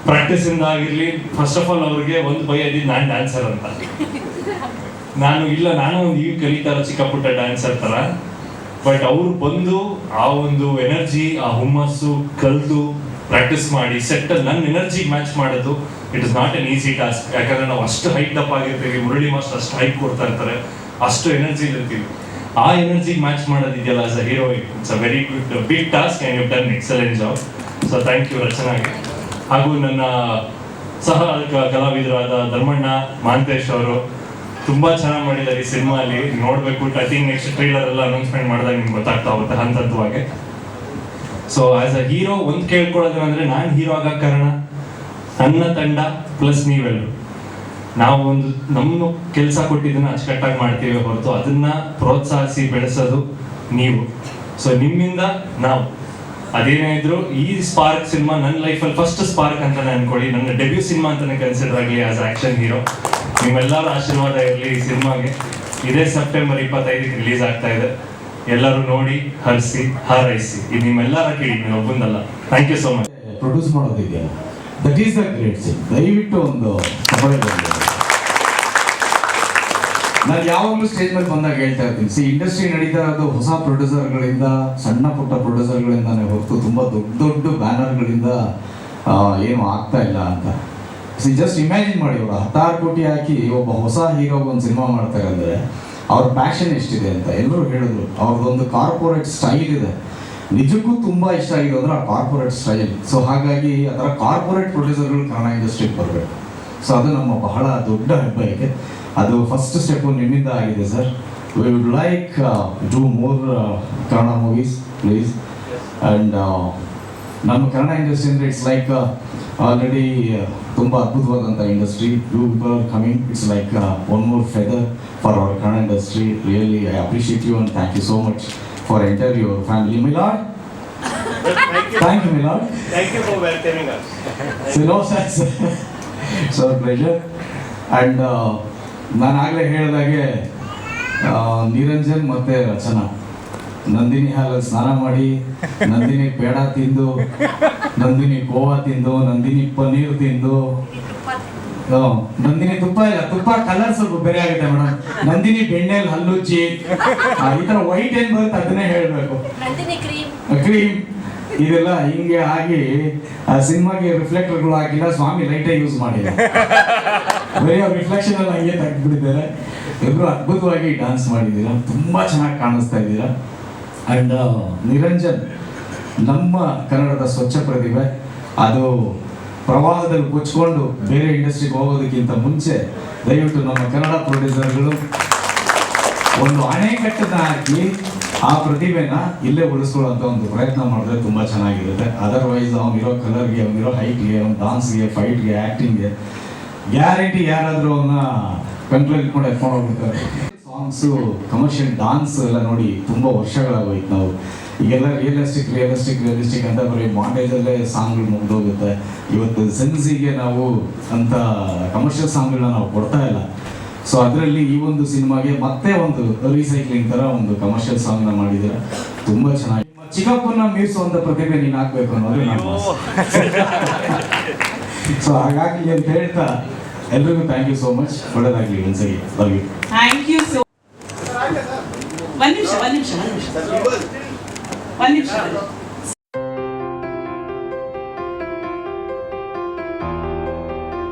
practice ಇಂದ ಆಗಿರ್ಲಿ, ಫಸ್ಟ್ ಆಫ್ ಆಲ್ ಅವ್ರಿಗೆ ಒಂದು ಭಯ ಇದ್ದಿದ್ದು ನಾನು ಡ್ಯಾನ್ಸರ್ ಅಂತ. ನಾನು ಒಂದು ಈಗ ಕಲಿತಾ ಇರೋ ಚಿಕ್ಕ ಪುಟ್ಟ ಡ್ಯಾನ್ಸರ್ ತರ. ಬಟ್ ಅವ್ರು ಬಂದು ಆ ಒಂದು ಎನರ್ಜಿ, ಆ ಹುಮ್ಮಸ್ಸು ಕಲ್ತು ಪ್ರಾಕ್ಟೀಸ್ ಮಾಡಿ ಸೆಟ್ ನನ್ನ ಎನರ್ಜಿ ಮ್ಯಾಚ್ ಮಾಡೋದು, it is not an easy task. ಯಾಕಂದ್ರೆ ನಾವು ಅಷ್ಟು ಹೈಟ್ ಅಪ್ ಆಗಿರ್ತೀವಿ, ಮುರಳಿ ಮಾಸ್ಟರ್ ಅಷ್ಟು ಹೈಟ್ ಕೊಡ್ತಾ ಇರ್ತಾರೆ, ಅಷ್ಟು ಎನರ್ಜಿ ಇರ್ತೀವಿ. ಆ ಎನರ್ಜಿ ಮ್ಯಾಚ್ ಮಾಡೋದಿದೆಯಲ್ಲ as a hero, it's a very good big task and you done excellent job. So thank you ರಚನಾಗೆ. ಹಾಗೂ ನನ್ನ ಸಹ ಕಲಾವಿದರಾದ ಧರ್ಮಣ್ಣ, ಮಾಂತೇಶ್ ಅವರು ತುಂಬಾ ಚೆನ್ನಾಗಿ ಮಾಡಿದ್ದಾರೆ ಈ ಸಿನಿಮಾ ಅಲ್ಲಿ. ನೋಡ್ಬೇಕು, ಐ ಥಿಂಕ್ ನೆಕ್ಸ್ಟ್ ಟ್ರೈಲರ್ ಎಲ್ಲ ಅನೌನ್ಸ್ಮೆಂಟ್ ಮಾಡಿದಾಗ ನಿಮ್ಗೆ ಗೊತ್ತಾಗ್ತಾ ಹೋಗುತ್ತೆ ಹಂತವಾಗಿ. ಸೊ ಆಸ್ ಅ ಹೀರೋ ಒಂದು ಕೇಳ್ಕೊಳ್ಳೋದಂದ್ರೆ, ನಾನು ಹೀರೋ ಆಗಕ್ಕೆ ಕಾರಣ ನನ್ನ ತಂಡ ಪ್ಲಸ್ ನೀವೆಲ್ಲರೂ. ನಾವು ಒಂದು ನಮ್ಮ ಕೆಲಸ ಕೊಟ್ಟಿದ್ದನ್ನ ಅಚ್ಚುಕಟ್ಟಾಗಿ ಮಾಡ್ತೀವಿ ಹೊರತು ಅದನ್ನ ಪ್ರೋತ್ಸಾಹಿಸಿ ಬೆಳೆಸೋದು ನೀವು. ಸೊ ನಿಮ್ಮಿಂದ ನಾವು ಅದೇನೇ ಇದ್ರು ಈ ಸ್ಪಾರ್ಕ್ ಸಿನಿಮಾ ನನ್ನ ಲೈಫಲ್ಲಿ ಫಸ್ಟ್ ಸ್ಪಾರ್ಕ್ ಅಂತಾನೆ ಅನ್ಕೊಳ್ಳಿ, ನನ್ನ ಡೆಬ್ಯೂ ಸಿನಿಮಾ ಅಂತಾನೆ ಕನ್ಸಿಡರ್ ಆಗಲಿ ಆಸ್ ಆಕ್ಷನ್ ಹೀರೋ. ನಿಮ್ಮೆಲ್ಲರ ಆಶೀರ್ವಾದ ಇರಲಿ ಈ ಸಿನಿಮಾಗೆ. ಇದೇ ಸೆಪ್ಟೆಂಬರ್ 25ಕ್ಕೆ ರಿಲೀಸ್ ಆಗ್ತಾ ಇದೆ. ಎಲ್ಲರೂ ನೋಡಿ, ಹರಿಸಿ, ಹಾರೈಸಿ. ಇದು ನಿಮ್ಮೆಲ್ಲರ ಕೇಳಿ, ನೀವು ಒಬ್ಬಂದಲ್ಲ. Thank you so much. Produce ಮಾಡೋದಿದೆಯಲ್ಲ, that is the great thing. ದಯವಿಟ್ಟು ಒಂದು ಸಪೋರ್ಟ್ ಮಾಡಿ. ನಾನು ಯಾವಾಗಲೂ ಸ್ಟೇಜ್ ಮೇಲೆ ಬಂದಾಗ ಹೇಳ್ತಾ ಇರ್ತೀನಿ, ಇಂಡಸ್ಟ್ರಿ ನಡೀತಾ ಇರೋದು ಹೊಸ ಪ್ರೊಡ್ಯೂಸರ್ಗಳಿಂದ, ಸಣ್ಣ ಪುಟ್ಟ ಪ್ರೊಡ್ಯೂಸರ್ಗಳಿಂದಾನೇ ಹೊರತು ತುಂಬ ದೊಡ್ಡ ಬ್ಯಾನರ್ಗಳಿಂದ ಏನು ಆಗ್ತಾ ಇಲ್ಲ ಅಂತ. ಜಸ್ಟ್ ಇಮ್ಯಾಜಿನ್ ಮಾಡಿ, ಅವರು 16 ಕೋಟಿ ಹಾಕಿ ಒಬ್ಬ ಹೊಸ ಹೀರೋಗೆ ಒಂದು ಸಿನಿಮಾ ಮಾಡ್ತಾರೆ ಅಂದರೆ ಅವ್ರ ಪ್ಯಾಷನ್ ಎಷ್ಟಿದೆ ಅಂತ ಎಲ್ಲರೂ ಹೇಳಿದ್ರು. ಅವ್ರದ್ದೊಂದು ಕಾರ್ಪೊರೇಟ್ ಸ್ಟೈಲ್ ಇದೆ, ನಿಜಕ್ಕೂ ತುಂಬ ಇಷ್ಟ ಆಗಿದೆ ಅಂದರೆ ಆ ಕಾರ್ಪೊರೇಟ್ ಸ್ಟೈಲ್. ಸೊ ಹಾಗಾಗಿ ಆ ಥರ ಕಾರ್ಪೊರೇಟ್ ಪ್ರೊಡ್ಯೂಸರ್ಗಳು ಕನ್ನಡ ಇಂಡಸ್ಟ್ರಿಗೆ ಬರಬೇಕು. ಸೊ ಅದು ನಮ್ಮ ಬಹಳ ದೊಡ್ಡ ಹೆಬ್ಬಯಕೆ. ಅದು ಫಸ್ಟ್ ಸ್ಟೆಪ್ಪು ನಿಮ್ಮಿಂದ ಆಗಿದೆ sir. we would like do more Kannada movies, please. And ನಮ್ಮ ಕನ್ನಡ ಇಂಡಸ್ಟ್ರಿ ಅಂದರೆ ಇಟ್ಸ್ ಲೈಕ್ ಆಲ್ರೆಡಿ ತುಂಬ ಅದ್ಭುತವಾದಂಥ industry. You people are coming, it's like one more feather for our Kannada industry. Really I appreciate you and thank you so much for entire your family. My lord, thank you, my lord. Thank you for welcoming us. So no, it's our pleasure. And ನಾನು ಆಗಲೇ ಹೇಳಿದಾಗೆ ನಿರಂಜನ್ ಮತ್ತು ರಚನಾ ನಂದಿನಿ ಹಾಲಲ್ಲಿ ಸ್ನಾನ ಮಾಡಿ, ನಂದಿನಿ ಪೇಡ ತಿಂದು, ನಂದಿನಿ ಗೋವಾ ತಿಂದು, ನಂದಿನಿ ಪನ್ನೀರ್ ತಿಂದು, ನಂದಿನಿ ತುಪ್ಪ ಇಲ್ಲ, ತುಪ್ಪ ಕಲರ್ ಸ್ವಲ್ಪ ಬೇರೆ ಆಗುತ್ತೆ ಮೇಡಮ್. ನಂದಿನಿ ಬೆಣ್ಣೆಯಲ್ಲಿ ಹಲ್ಲುಚ್ಚಿ, ಈ ಥರ ವೈಟ್ ಏನು ಬರುತ್ತೆ ಅದನ್ನೇ ಹೇಳಬೇಕು. ಕ್ರೀಮ್ ಇದೆಲ್ಲ ಹಿಂಗೆ ಆಗಿ ಆ ಸಿನಿಮಾಗೆ ರಿಫ್ಲೆಕ್ಟರ್ಗಳು ಹಾಕಿಲ್ಲ, ಸ್ವಾಮಿ ಲೈಟೇ ಯೂಸ್ ಮಾಡಿಲ್ಲ, ಬರೀ ಅವ್ರ ರಿಫ್ಲೆಕ್ಷನ್ ಎಲ್ಲ ಹಂಗೆ ತೆಗೆದ್ಬಿಟ್ಟಿದ್ದಾರೆ. ಇಬ್ಬರು ಅದ್ಭುತವಾಗಿ ಡ್ಯಾನ್ಸ್ ಮಾಡಿದ್ದೀರಾ, ತುಂಬ ಚೆನ್ನಾಗಿ ಕಾಣಿಸ್ತಾ ಇದ್ದೀರಾ. ಆ್ಯಂಡ್ ನಿರಂಜನ್ ನಮ್ಮ ಕನ್ನಡದ ಸ್ವಚ್ಛ ಪ್ರತಿಭೆ. ಅದು ಪ್ರವಾಹದಲ್ಲಿ ಕೊಚ್ಕೊಂಡು ಬೇರೆ ಇಂಡಸ್ಟ್ರಿಗೆ ಹೋಗೋದಕ್ಕಿಂತ ಮುಂಚೆ ದಯವಿಟ್ಟು ನಮ್ಮ ಕನ್ನಡ ಪ್ರೊಡ್ಯೂಸರ್ಗಳು ಒಂದು ಅಣೆಕಟ್ಟನ್ನ ಹಾಕಿ ಆ ಪ್ರತಿಭೆನ ಇಲ್ಲೇ ಉಳಿಸ್ಕೊಳ್ಳೋಂಥ ಒಂದು ಪ್ರಯತ್ನ ಮಾಡಿದ್ರೆ ತುಂಬ ಚೆನ್ನಾಗಿರುತ್ತೆ. ಅದರ್ವೈಸ್ ಅವನಿರೋ ಕಲರ್ಗೆ, ಅವನಿರೋ ಹೈಟ್ಗೆ, ಅವ್ನ ಡಾನ್ಸ್ಗೆ, ಫೈಟ್ಗೆ, ಆ್ಯಕ್ಟಿಂಗ್ಗೆ ಗ್ಯಾರಂಟಿ ಯಾರಾದರೂ ಅವನ್ನ ಕಂಟ್ರೋಲ್ ಇಟ್ಕೊಂಡು ಎತ್ಕೊಂಡು ಹೋಗ್ಬಿಡ್ತಾರೆ. ಸಾಂಗ್ಸು, ಕಮರ್ಷಿಯಲ್ ಡಾನ್ಸ್ ಎಲ್ಲ ನೋಡಿ ತುಂಬ ವರ್ಷಗಳಾಗೋಯ್ತು. ನಾವು ಈಗೆಲ್ಲ ರಿಯಲಿಸ್ಟಿಕ್ ಅಂತ ಬರೀ ಮಾಂಟೇಜಲ್ಲೇ ಸಾಂಗ್ಗಳು ಮುಗ್ದೋಗುತ್ತೆ. ಇವತ್ತು ಸೆನ್ಸಿಗೆ ನಾವು ಅಂಥ ಕಮರ್ಷಿಯಲ್ ಸಾಂಗ್ಗಳನ್ನ ನಾವು ಕೊಡ್ತಾ ಇಲ್ಲ. ಸೊ ಅದರಲ್ಲಿ ಈ ಒಂದು ಸಿನಿಮಾಗೆ ಮತ್ತೆ ಒಂದು ರೀಸೈಕ್ಲಿಂಗ್ ಥರ ಒಂದು ಕಮರ್ಷಿಯಲ್ ಸಾಂಗ್ನ ಮಾಡಿದ್ದೀರ, ತುಂಬ ಚೆನ್ನಾಗಿ. ಚಿಕ್ಕಪ್ಪನ ಮೀರಿಸುವಂಥ ಪ್ರತಿಭೆ ನೀನು ಹಾಕ್ಬೇಕು ಅನ್ನೋದು ನಾನು. ಸೊ ಹಾಗಾಗಿ ಅಂತ ಹೇಳ್ತಾ ಎಲ್ರಿಗೂ ಥ್ಯಾಂಕ್ ಯು ಸೋ ಮಚ್. ಒಳ್ಳೆದಾಗಲಿ ಒಂದ್ಸರಿ. Love you. Thank you so. ಒಂದು ನಿಮಿಷ